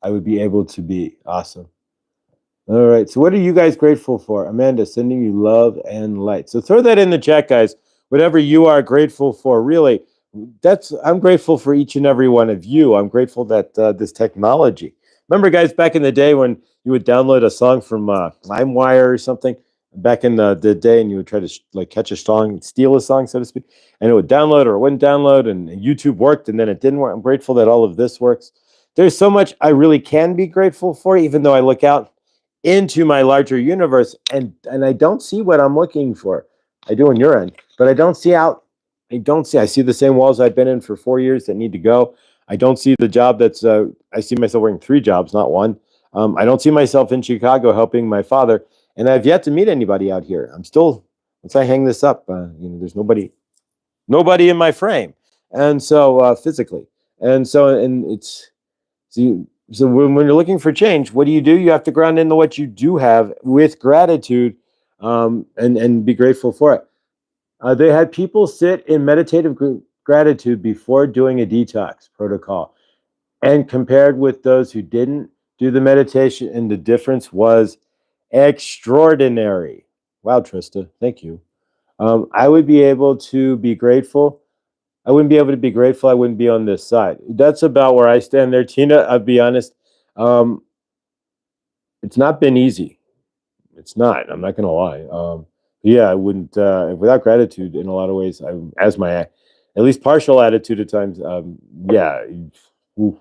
I would be able to be. Awesome. All right. So what are you guys grateful for? Amanda, sending you love and light. So throw that in the chat, guys. Whatever you are grateful for, really, I'm grateful for each and every one of you. I'm grateful that this technology. Remember, guys, back in the day when you would download a song from LimeWire or something, back in the day, and you would try to catch a song, steal a song, so to speak, and it would download or it wouldn't download, and YouTube worked, and then it didn't work. I'm grateful that all of this works. There's so much I really can be grateful for, even though I look out into my larger universe and I don't see what I'm looking for. I do on your end, but I don't see out. I see the same walls I've been in for 4 years that need to go. I don't see the job I see myself wearing 3 jobs, not one. I don't see myself in Chicago helping my father, and I've yet to meet anybody out here. I'm still, once I hang this up, there's nobody in my frame. And so physically, and it's, see, So when you're looking for change, what do? You have to ground into what you do have with gratitude, and be grateful for it. They had people sit in meditative gratitude before doing a detox protocol, and compared with those who didn't do the meditation, and the difference was extraordinary. Wow, Trista, thank you. I would be able to be grateful. I wouldn't be able to be grateful. I wouldn't be on this side. That's about where I stand there, Tina. I'll be honest. Um, it's not been easy. It's not. I'm not gonna lie. Yeah, I wouldn't. Without gratitude, in a lot of ways, as my at least partial attitude at times. Yeah. Oof.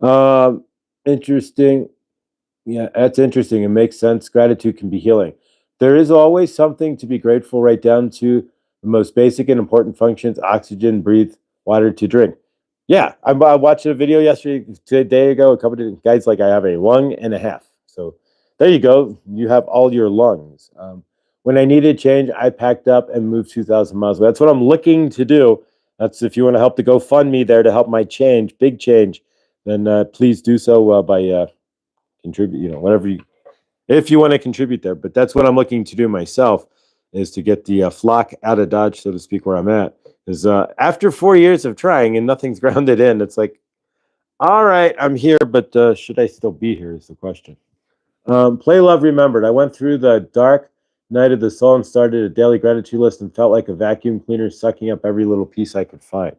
Um, Interesting. Yeah, that's interesting. It makes sense. Gratitude can be healing. There is always something to be grateful, right down to the most basic and important functions: oxygen, breathe, water to drink. Yeah, I watched a video yesterday, a day ago. A couple of guys like, I have a lung and a half. So there you go. You have all your lungs. When I needed change, I packed up and moved 2,000 miles away. That's what I'm looking to do. That's if you want to help the GoFundMe there to help my change, big change, then please do so by contribute, whatever you, if you want to contribute there. But that's what I'm looking to do myself, is to get the flock out of Dodge, so to speak, where I'm at. Is after 4 years of trying and nothing's grounded in, it's like, all right, I'm here, but should I still be here is the question. Play Love Remembered. I went through the dark night of the soul and started a daily gratitude list and felt like a vacuum cleaner sucking up every little piece I could find.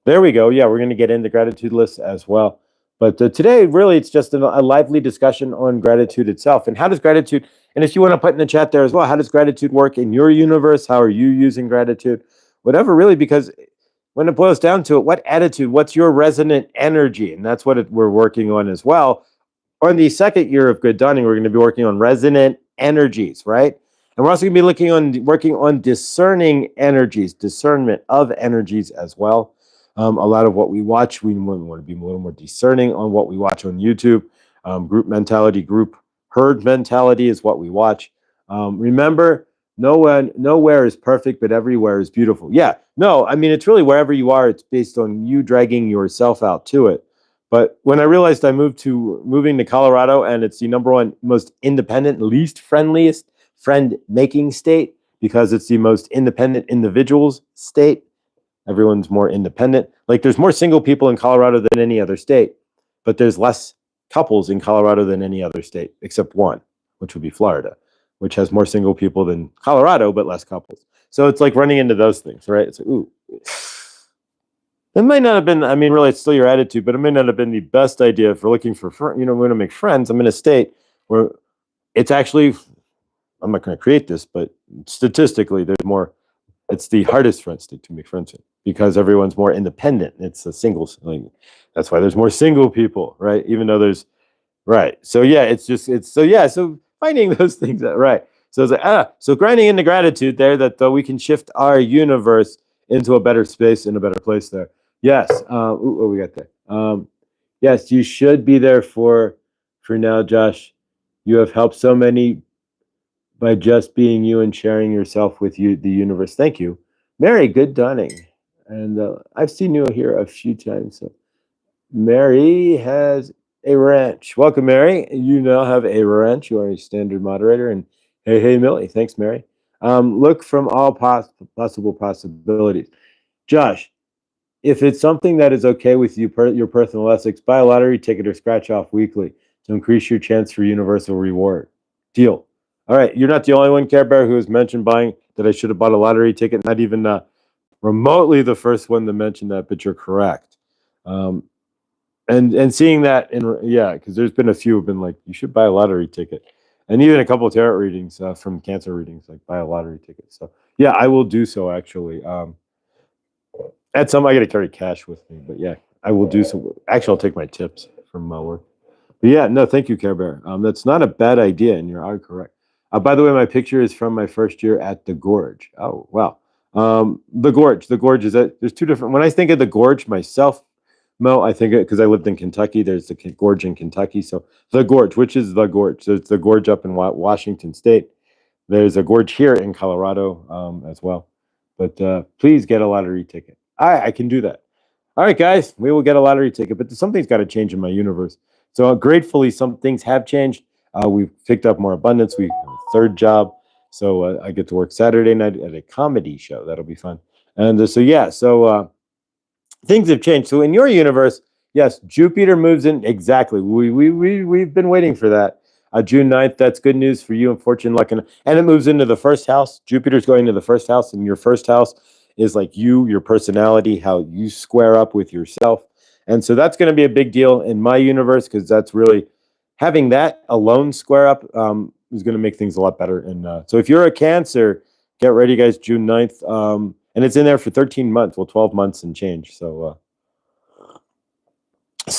There we go. Yeah, we're going to get into gratitude lists as well. But today, really, it's just a lively discussion on gratitude itself. And how does gratitude, and if you want to put in the chat there as well, how does gratitude work in your universe? How are you using gratitude? Whatever, really, because when it boils down to it, what attitude, what's your resonant energy? And that's what we're working on as well. On the second year of Good Dawning, we're going to be working on resonant energies, right? And we're also going to be working on discerning energies, discernment of energies as well. A lot of what we watch, we want to be a little more discerning on what we watch on YouTube. Group mentality, group herd mentality is what we watch. Remember, nowhere is perfect, but everywhere is beautiful. Yeah, no, I mean, it's really wherever you are, it's based on you dragging yourself out to it. But when I realized moving to Colorado, and it's the number one most independent, least friendliest friend-making state, because it's the most independent individuals state. Everyone's more independent. Like, there's more single people in Colorado than any other state, but there's less couples in Colorado than any other state, except one, which would be Florida, which has more single people than Colorado, but less couples. So it's like running into those things, right? It's like, ooh. It might not have been, I mean, really, it's still your attitude, but it may not have been the best idea for looking for, we want to make friends. I'm in a state where it's actually, I'm not going to create this, but statistically, it's the hardest friend state to make friends in, because everyone's more independent. It's a singles, like, that's why there's more single people, right? Even though there's, right. So yeah, so finding those things out, right. So it's like, so grinding into gratitude there, that we can shift our universe into a better space and a better place there. Yes. What we got there? Yes, you should be there for now, Josh. You have helped so many by just being you and sharing yourself with the universe. Thank you, Mary. Good dawning. And I've seen you here a few times. So Mary has a ranch. Welcome, Mary. You now have a ranch. You are a standard moderator. And hey, Millie. Thanks, Mary. Look from all possible possibilities. Josh, if it's something that is okay with you, your personal ethics, buy a lottery ticket or scratch off weekly to increase your chance for universal reward. Deal. All right, you're not the only one, Care Bear, who has mentioned buying that I should have bought a lottery ticket. Not even remotely the first one to mention that, but you're correct. And seeing that, because there's been a few who've been like, you should buy a lottery ticket. And even a couple of tarot readings from cancer readings, like, buy a lottery ticket. So yeah, I will do so, actually. At some, I got to carry cash with me, but yeah, I will do so. Actually, I'll take my tips from my work. But yeah, no, thank you, Care Bear. That's not a bad idea, and you are correct. By the way, my picture is from my first year at the Gorge. Oh, wow. The Gorge is that there's two different. When I think of the Gorge myself, Mo, I think because I lived in Kentucky, there's the Gorge in Kentucky. So the Gorge, which is the Gorge? So it's the Gorge up in Washington State. There's a Gorge here in Colorado as well. But please get a lottery ticket. I can do that. All right, guys, we will get a lottery ticket, but something's got to change in my universe. So gratefully, some things have changed. We've picked up more abundance. We have a third job. So I get to work Saturday night at a comedy show. That'll be fun. And so things have changed. So in your universe, yes, Jupiter moves in. Exactly. We've been waiting for that. June 9th, that's good news for you and fortune, luck, and it moves into the first house. Jupiter's going to the first house, and your first house is like you, your personality, how you square up with yourself. And so that's going to be a big deal in my universe because that's really having that alone square up is going to make things a lot better. And so if you're a Cancer, get ready, guys, June 9th. And it's in there for 13 months, 12 months and change. So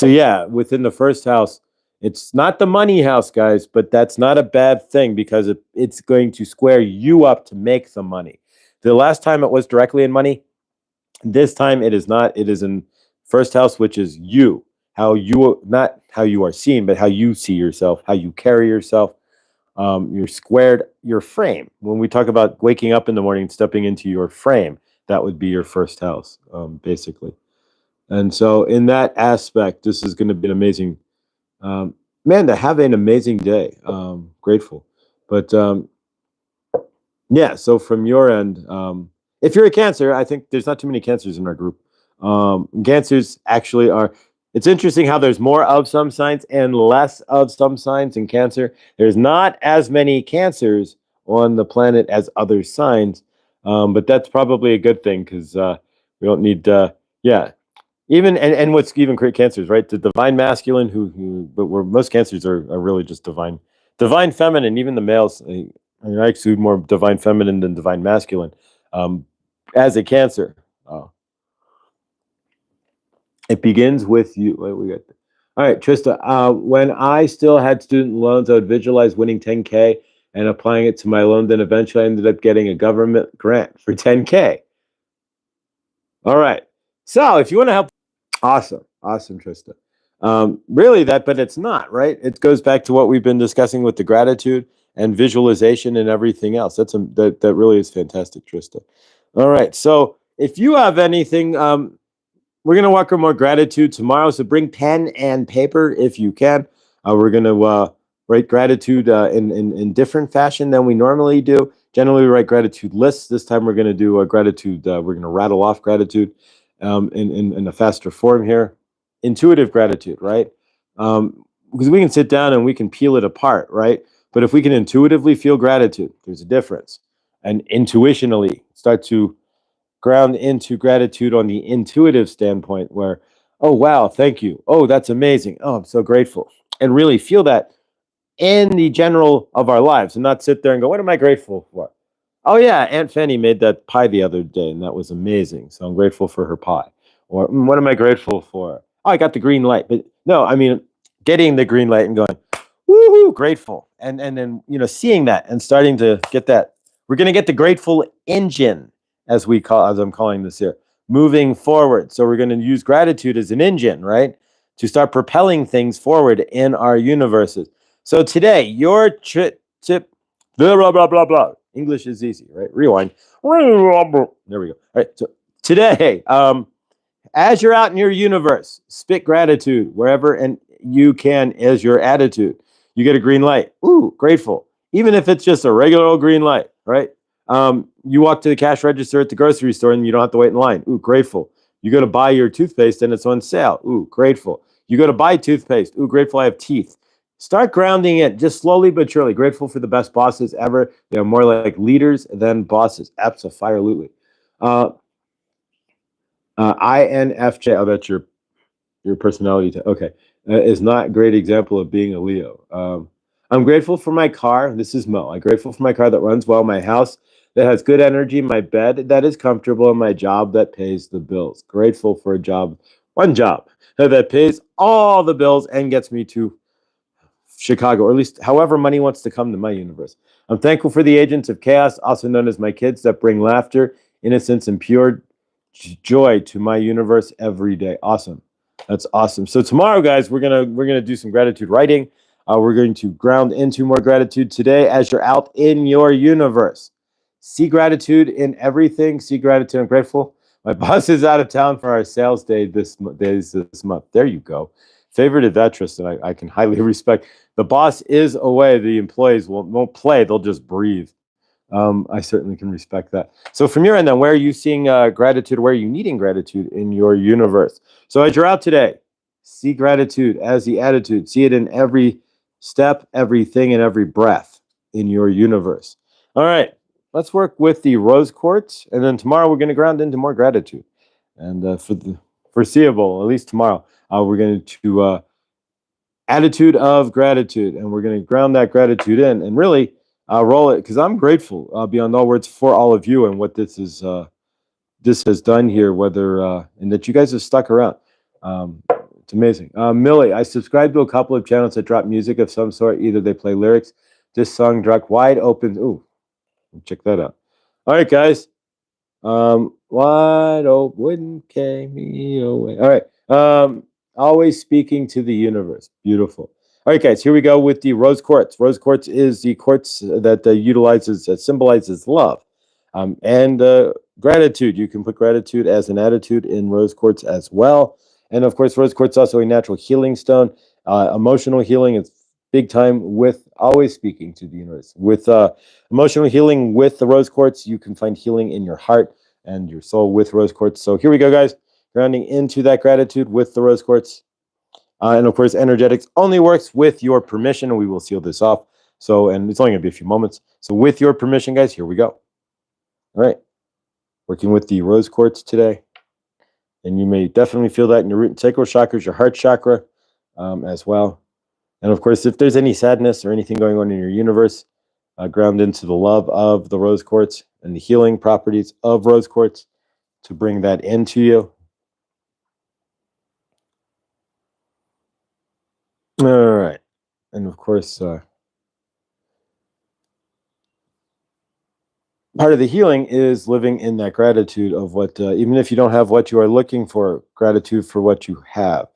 yeah, within the first house, it's not the money house, guys, but that's not a bad thing because it's going to square you up to make the money. The last time it was directly in money. This time it is not. It is in first house, which is you. Not how you are seen, but how you see yourself, how you carry yourself. You're squared, your frame. When we talk about waking up in the morning, stepping into your frame, that would be your first house, basically. And so in that aspect, this is going to be an amazing, man, to have an amazing day. Grateful. But yeah, so from your end, if you're a Cancer, I think there's not too many Cancers in our group. Cancers actually are, it's interesting how there's more of some signs and less of some signs in Cancer. There's not as many Cancers on the planet as other signs, but that's probably a good thing because we don't need, yeah. Even and what's even great Cancers, right? The divine masculine, but where most Cancers are really just divine feminine. Even the males, I exude more divine feminine than divine masculine. As a Cancer, it begins with you. What we got? All right, Trista. When I still had student loans, I would visualize winning 10K and applying it to my loan. Then eventually, I ended up getting a government grant for 10K. All right. So if you want to help. Awesome, Trista. Really but it's not, right? It goes back to what we've been discussing with the gratitude and visualization and everything else. That really is fantastic, Trista. All right, so if you have anything, we're going to walk on more gratitude tomorrow, so bring pen and paper if you can. We're going to write gratitude in different fashion than we normally do. Generally, we write gratitude lists. This time we're going to do a gratitude, we're going to rattle off gratitude. In a faster form here. Intuitive gratitude, right? Because we can sit down and we can peel it apart, right? But if we can intuitively feel gratitude, there's a difference. And intuitionally start to ground into gratitude on the intuitive standpoint where, oh, wow, thank you. Oh, that's amazing. Oh, I'm so grateful. And really feel that in the general of our lives and not sit there and go, what am I grateful for? Oh, yeah, Aunt Fanny made that pie the other day, and that was amazing. So I'm grateful for her pie. Or what am I grateful for? Oh, I got the green light. But no, I mean, getting the green light and going, woohoo, grateful. And then, seeing that and starting to get that. We're going to get the grateful engine, as I'm calling this here, moving forward. So we're going to use gratitude as an engine, right? To start propelling things forward in our universes. So today, your tip, blah, blah, blah, blah, blah. English is easy, right? Rewind. There we go. All right. So today, as you're out in your universe, spit gratitude wherever and you can as your attitude. You get a green light. Ooh, grateful. Even if it's just a regular old green light, right? You walk to the cash register at the grocery store and you don't have to wait in line. Ooh, grateful. You go to buy your toothpaste and it's on sale. Ooh, grateful. You go to buy toothpaste. Ooh, grateful I have teeth. Start grounding it just slowly but surely. Grateful for the best bosses ever. They're more like leaders than bosses. Absolutely. INFJ. Oh, that's your personality. Okay. Is not a great example of being a Leo. I'm grateful for my car. This is Mo. I'm grateful for my car that runs well, my house that has good energy, my bed that is comfortable, and my job that pays the bills. Grateful for one job that pays all the bills and gets me to Chicago, or at least however money wants to come to my universe. I'm thankful for the agents of chaos, also known as my kids, that bring laughter, innocence, and pure joy to my universe every day. Awesome. That's awesome. So tomorrow, guys, we're gonna do some gratitude writing. We're going to ground into more gratitude today as you're out in your universe. See gratitude in everything. See gratitude. I'm grateful My boss is out of town for our sales day this month. There you go. Favorited that, Tristan. I can highly respect. The boss is away. The employees won't play. They'll just breathe. I certainly can respect that. So from your end, then, where are you seeing gratitude? Where are you needing gratitude in your universe? So as you're out today, see gratitude as the attitude. See it in every step, everything, and every breath in your universe. All right, let's work with the rose quartz, and then tomorrow we're going to ground into more gratitude. And for the foreseeable, at least tomorrow, we're going to attitude of gratitude, and we're going to ground that gratitude in, and really roll it, because I'm grateful beyond all words for all of you and what this has done here, whether and that you guys have stuck around. It's amazing. Millie, I subscribe to a couple of channels that drop music of some sort. Either they play lyrics. This song dropped wide open. Ooh, check that out. All right, guys. Wide open came me away. All right. Always speaking to the universe. Beautiful. All right, guys, here we go with the rose quartz. Rose quartz is the quartz that symbolizes love and gratitude. You can put gratitude as an attitude in rose quartz as well. And of course, rose quartz is also a natural healing stone. Emotional healing is big time with always speaking to the universe. With emotional healing with the rose quartz, you can find healing in your heart and your soul with rose quartz. So here we go, guys. Grounding into that gratitude with the rose quartz. And of course, energetics only works with your permission, and we will seal this off. So, and it's only going to be a few moments. So with your permission, guys, here we go. All right. Working with the rose quartz today. And you may definitely feel that in your root and sacral chakras, your heart chakra as well. And of course, if there's any sadness or anything going on in your universe, ground into the love of the rose quartz and the healing properties of rose quartz to bring that into you. All right. And of course, part of the healing is living in that gratitude of what, even if you don't have what you are looking for, gratitude for what you have.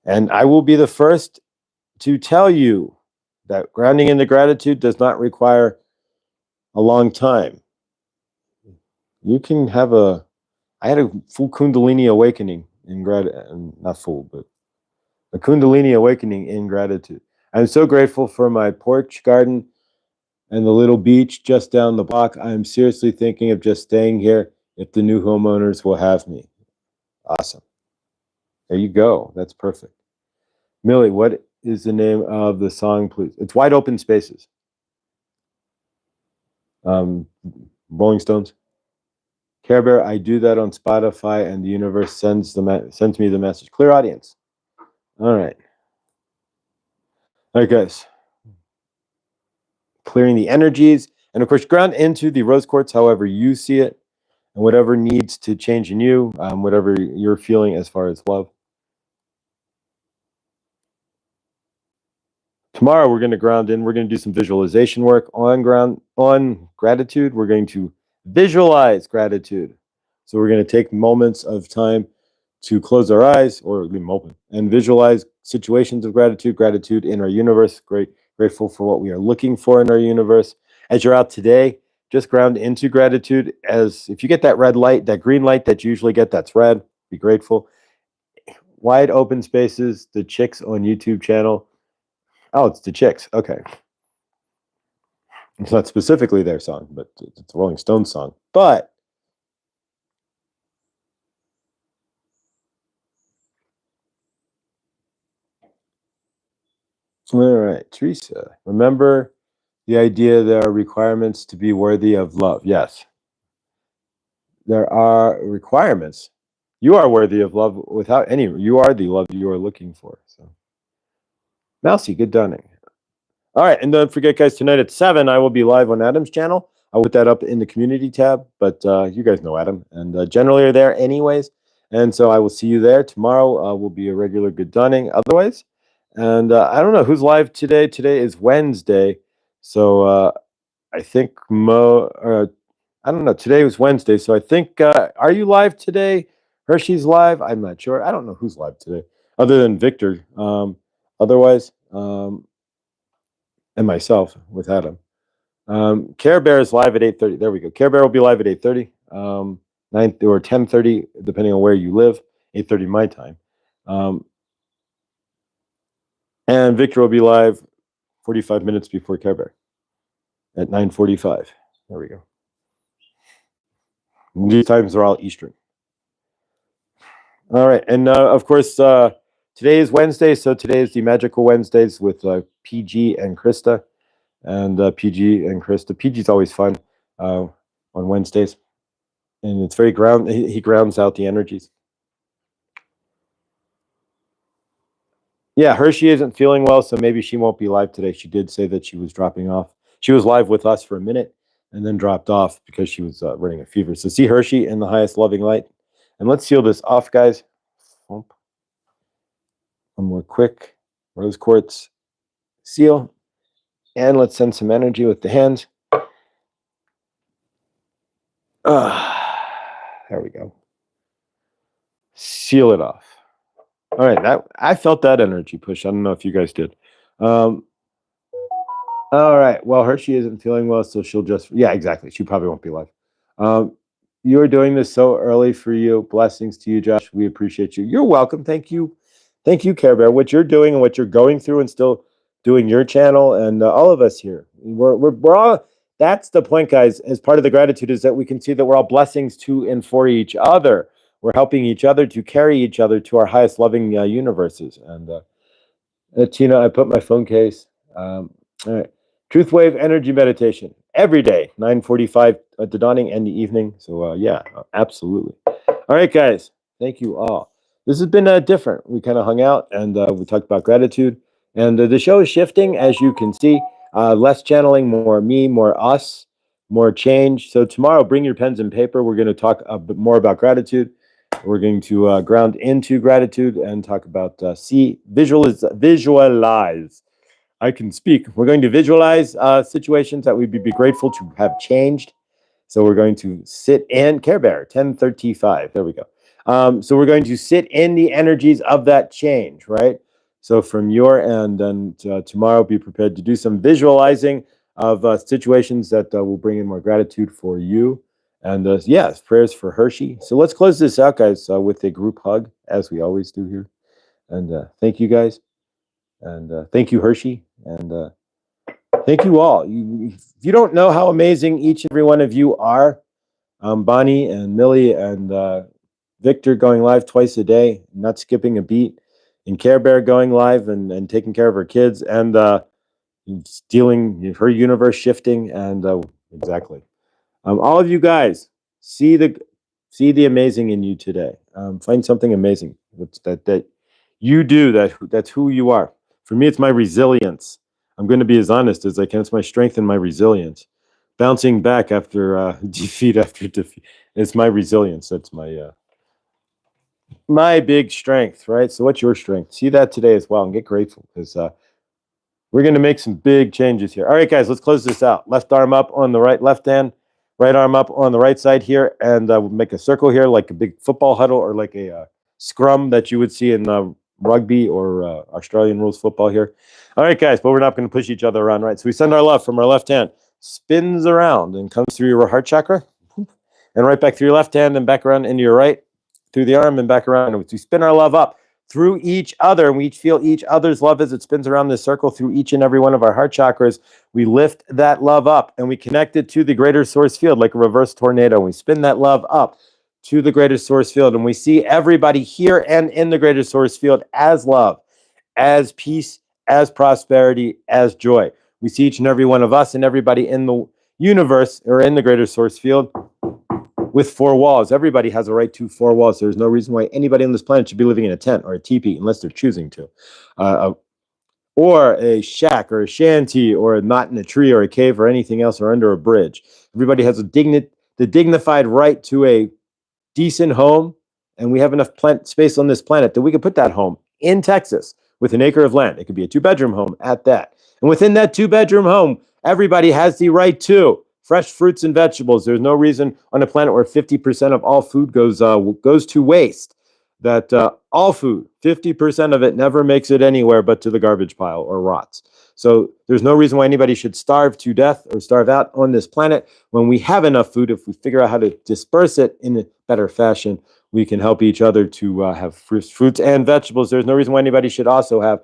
And I will be the first to tell you that grounding into gratitude does not require a long time. You can have I had a full Kundalini awakening in gratitude, not full, but a Kundalini awakening in gratitude. I'm so grateful for my porch garden and the little beach just down the block. I'm seriously thinking of just staying here if the new homeowners will have me. Awesome. There you go. That's perfect. Millie, what is the name of the song, please? It's Wide Open Spaces. Rolling Stones. Care Bear, I do that on Spotify, and the universe sends me the message. Clear audience. All right. All right, guys. Clearing the energies, and of course, ground into the rose quartz however you see it, and whatever needs to change in you, whatever you're feeling as far as love. Tomorrow, we're going to ground in. We're going to do some visualization work on gratitude. We're going to visualize gratitude. So we're going to take moments of time to close our eyes or leave them open and visualize situations of gratitude in our universe. Grateful for what we are looking for in our universe. As you're out today, just ground into gratitude. As if you get that red light, that green light that you usually get, that's red. Be grateful. Wide open spaces, the Chicks on YouTube channel. Oh, it's the Chicks. Okay. It's not specifically their song, but it's a Rolling Stones song. But all right, Teresa, remember the idea there are requirements to be worthy of love. Yes. There are requirements. You are worthy of love without any. You are the love you are looking for. So, Mousy, good dawning. All right, and don't forget, guys, tonight at 7, I will be live on Adam's channel. I'll put that up in the community tab, but you guys know Adam, and generally are there anyways. And so I will see you there. Tomorrow will be a regular good dawning otherwise. And I don't know who's live today. Today is Wednesday. So I think I don't know. Today was Wednesday. So I think, are you live today? Hershey's live? I'm not sure. I don't know who's live today other than Victor. Otherwise, and myself with Adam. Care Bear is live at 8:30. There we go. Care Bear will be live at 8:30. 9 or 10:30, depending on where you live, 8:30 my time. And Victor will be live 45 minutes before Care Bear at 9:45. There we go. And these times are all Eastern. All right. And of course, today is Wednesday. So today is the Magical Wednesdays with PG and Krista. And PG and Krista. PG's always fun on Wednesdays. And it's very he grounds out the energies. Yeah, Hershey isn't feeling well, so maybe she won't be live today. She did say that she was dropping off. She was live with us for a minute and then dropped off because she was running a fever. So see Hershey in the highest loving light. And let's seal this off, guys. One more quick rose quartz seal. And let's send some energy with the hands. There we go. Seal it off. All right, I felt that energy push. I don't know if you guys did. All right, well, Hershey isn't feeling well, so she'll just, yeah, exactly. She probably won't be live. You're doing this so early for you. Blessings to you, Josh. We appreciate you. You're welcome. Thank you. Thank you, Care Bear. What you're doing and what you're going through and still doing your channel and all of us here. We're all, that's the point, guys, as part of the gratitude is that we can see that we're all blessings to and for each other. We're helping each other to carry each other to our highest loving universes. And Tina, I put my phone case. All right. Truth Wave Energy Meditation every day, 9:45 at the dawning and the evening. So yeah, absolutely. All right, guys. Thank you all. This has been different. We kind of hung out and we talked about gratitude. And the show is shifting, as you can see. Less channeling, more me, more us, more change. So tomorrow, bring your pens and paper. We're going to talk a bit more about gratitude. We're going to ground into gratitude and talk about visualize. I can speak. We're going to visualize situations that we'd be grateful to have changed. So we're going to sit in Care Bear 1035. There we go. So we're going to sit in the energies of that change, right? So from your end, and tomorrow, be prepared to do some visualizing of situations that will bring in more gratitude for you. And yes, prayers for Hershey. So let's close this out, guys, with a group hug, as we always do here. And thank you, guys. And thank you, Hershey. And thank you all. If you don't know how amazing each and every one of you are, Bonnie and Millie and Victor going live twice a day, not skipping a beat, and Care Bear going live and taking care of her kids and stealing her universe shifting. And exactly. All of you guys, see the amazing in you today. Find something amazing that you do. That's who you are. For me, it's my resilience. I'm going to be as honest as I can. It's my strength and my resilience. Bouncing back after defeat after defeat. It's my resilience. That's my big strength, right? So what's your strength? See that today as well and get grateful because we're going to make some big changes here. All right, guys, let's close this out. Left arm up on the left hand, right arm up on the right side here, and we'll make a circle here like a big football huddle or like a scrum that you would see in rugby or Australian rules football here. All right, guys, but we're not going to push each other around, right? So we send our love from our left hand, spins around and comes through your heart chakra, and right back through your left hand and back around into your right, through the arm and back around. And we spin our love up through each other, and we each feel each other's love as it spins around this circle through each and every one of our heart chakras. We lift that love up and we connect it to the greater source field like a reverse tornado. We spin that love up to the greater source field, and we see everybody here and in the greater source field as love, as peace, as prosperity, as joy. We see each and every one of us and everybody in the universe or in the greater source field with 4 walls. Everybody has a right to 4 walls. There's no reason why anybody on this planet should be living in a tent or a teepee unless they're choosing to. Or a shack or a shanty or not in a tree or a cave or anything else or under a bridge. Everybody has the dignified right to a decent home, and we have enough space on this planet that we could put that home in Texas with an acre of land. It could be a 2-bedroom home at that. And within that 2-bedroom home, everybody has the right to fresh fruits and vegetables. There's no reason on a planet where 50% of all food goes to waste, that all food, 50% of it never makes it anywhere but to the garbage pile or rots. So there's no reason why anybody should starve to death or starve out on this planet. When we have enough food, if we figure out how to disperse it in a better fashion, we can help each other to have fruits and vegetables. There's no reason why anybody should also have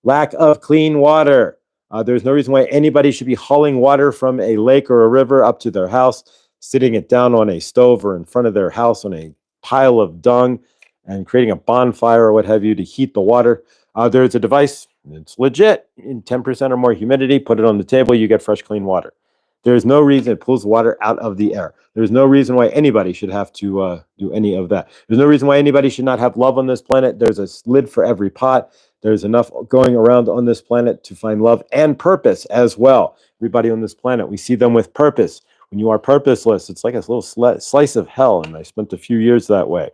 lack of clean water. There's no reason why anybody should be hauling water from a lake or a river up to their house, sitting it down on a stove or in front of their house on a pile of dung and creating a bonfire or what have you to heat the water. There's a device, it's legit, in 10% or more humidity, put it on the table, you get fresh, clean water. There's no reason it pulls water out of the air. There's no reason why anybody should have to do any of that. There's no reason why anybody should not have love on this planet. There's a lid for every pot. There's enough going around on this planet to find love and purpose as well. Everybody on this planet, we see them with purpose. When you are purposeless, it's like a little slice of hell, and I spent a few years that way.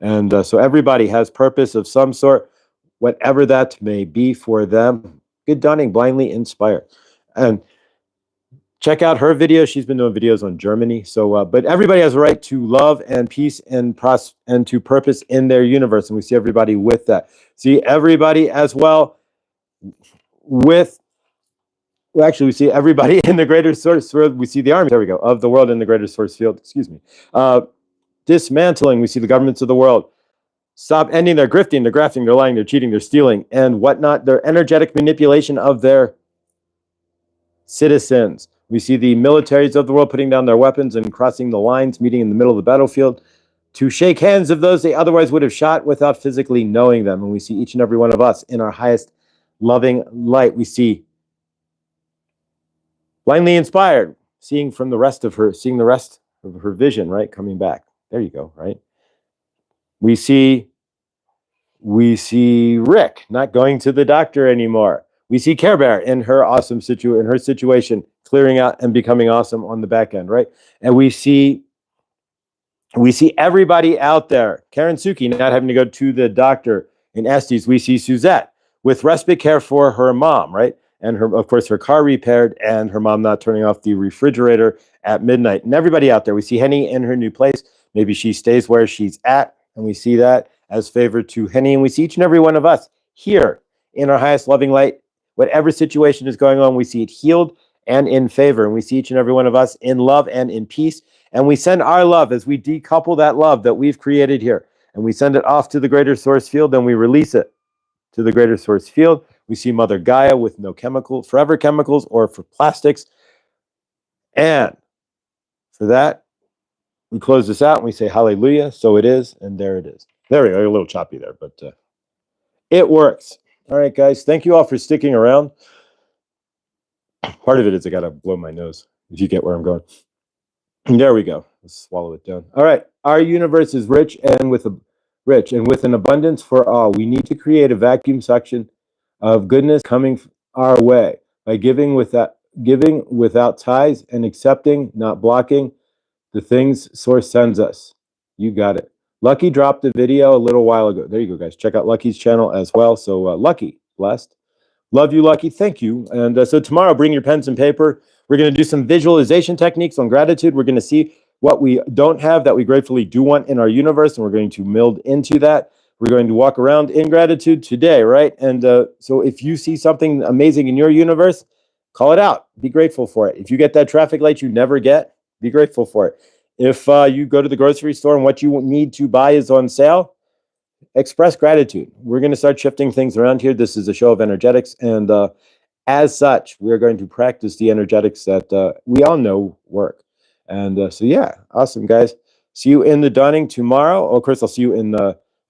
And so everybody has purpose of some sort, whatever that may be for them. Good Dunning, blindly inspired. And check out her video. She's been doing videos on Germany. So, but everybody has a right to love and peace and to purpose in their universe. And we see everybody with that. See everybody as well with, well, actually, we see everybody in the greater source field. We see the army, there we go, of the world in the greater source field. Excuse me. Dismantling, we see the governments of the world. Stop ending their grifting, their grafting, their lying, their cheating, their stealing, and whatnot, their energetic manipulation of their citizens. We see the militaries of the world putting down their weapons and crossing the lines, meeting in the middle of the battlefield to shake hands of those they otherwise would have shot without physically knowing them. And we see each and every one of us in our highest loving light. We see blindly inspired, seeing the rest of her vision, right? Coming back. There you go, right? We see Rick not going to the doctor anymore. We see Care Bear in her awesome situation, clearing out and becoming awesome on the back end, right? And we see everybody out there. Karen Suki not having to go to the doctor in Estes. We see Suzette with respite care for her mom, right? And of course, her car repaired and her mom not turning off the refrigerator at midnight. And everybody out there, we see Henny in her new place. Maybe she stays where she's at, and we see that as favor to Henny. And we see each and every one of us here in our highest loving light. Whatever situation is going on, we see it healed and in favor. And we see each and every one of us in love and in peace. And we send our love as we decouple that love that we've created here. And we send it off to the greater source field, and we release it to the greater source field. We see Mother Gaia with no forever chemicals or for plastics. And for that, we close this out and we say hallelujah. So it is, and there it is. There we go. A little choppy there, but it works. All right, guys. Thank you all for sticking around. Part of it is I got to blow my nose, if you get where I'm going. And there we go. Let's swallow it down. All right. Our universe is rich and with an abundance for all. We need to create a vacuum suction of goodness coming our way by giving without ties and accepting, not blocking the things Source sends us. You got it. Lucky dropped a video a little while ago. There you go, guys. Check out Lucky's channel as well. So Lucky, blessed. Love you, Lucky. Thank you. And so tomorrow, bring your pens and paper. We're going to do some visualization techniques on gratitude. We're going to see what we don't have that we gratefully do want in our universe, and we're going to meld into that. We're going to walk around in gratitude today, right? And so if you see something amazing in your universe, call it out. Be grateful for it. If you get that traffic light you never get, be grateful for it. If you go to the grocery store and what you need to buy is on sale, express gratitude. We're going to start shifting things around here. This is a show of energetics. And as such, we're going to practice the energetics that we all know work. And so, yeah, awesome, guys. See you in the dawning tomorrow. Oh, of course, I'll see you in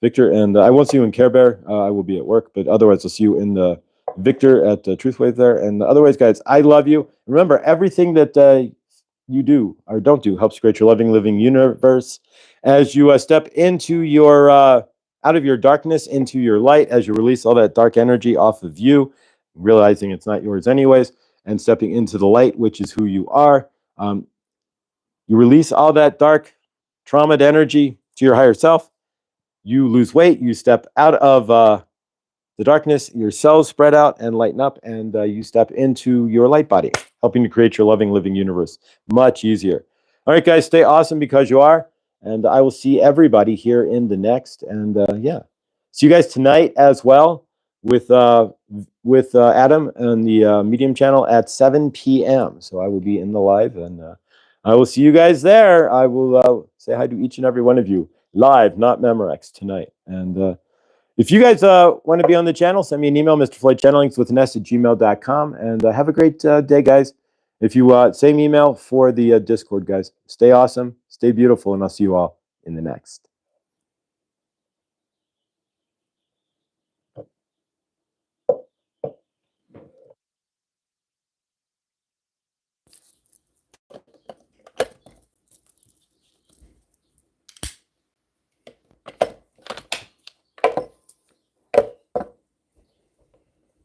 Victor. And I won't see you in Care Bear. I will be at work. But otherwise, I'll see you in the Victor at Truth Wave there. And otherwise, guys, I love you. Remember, everything that you do or don't do helps create your loving, living universe. As you step into your out of your darkness into your light, as you release all that dark energy off of you, realizing it's not yours anyways, and stepping into the light, which is who you are. You release all that dark, traumatized energy to your higher self. You lose weight. You step out of the darkness. Your cells spread out and lighten up, and you step into your light body, helping to create your loving, living universe. Much easier. All right, guys, stay awesome because you are. And I will see everybody here in the next. And yeah, see you guys tonight as well with with Adam on the Medium channel at 7 p.m. So I will be in the live, and I will see you guys there. I will say hi to each and every one of you live, not Memorex, tonight. And if you guys want to be on the channel, send me an email, Mr. Floyd Channelings with an S at gmail.com. And have a great day, guys. If you same email for the Discord, guys. Stay awesome, stay beautiful, and I'll see you all in the next.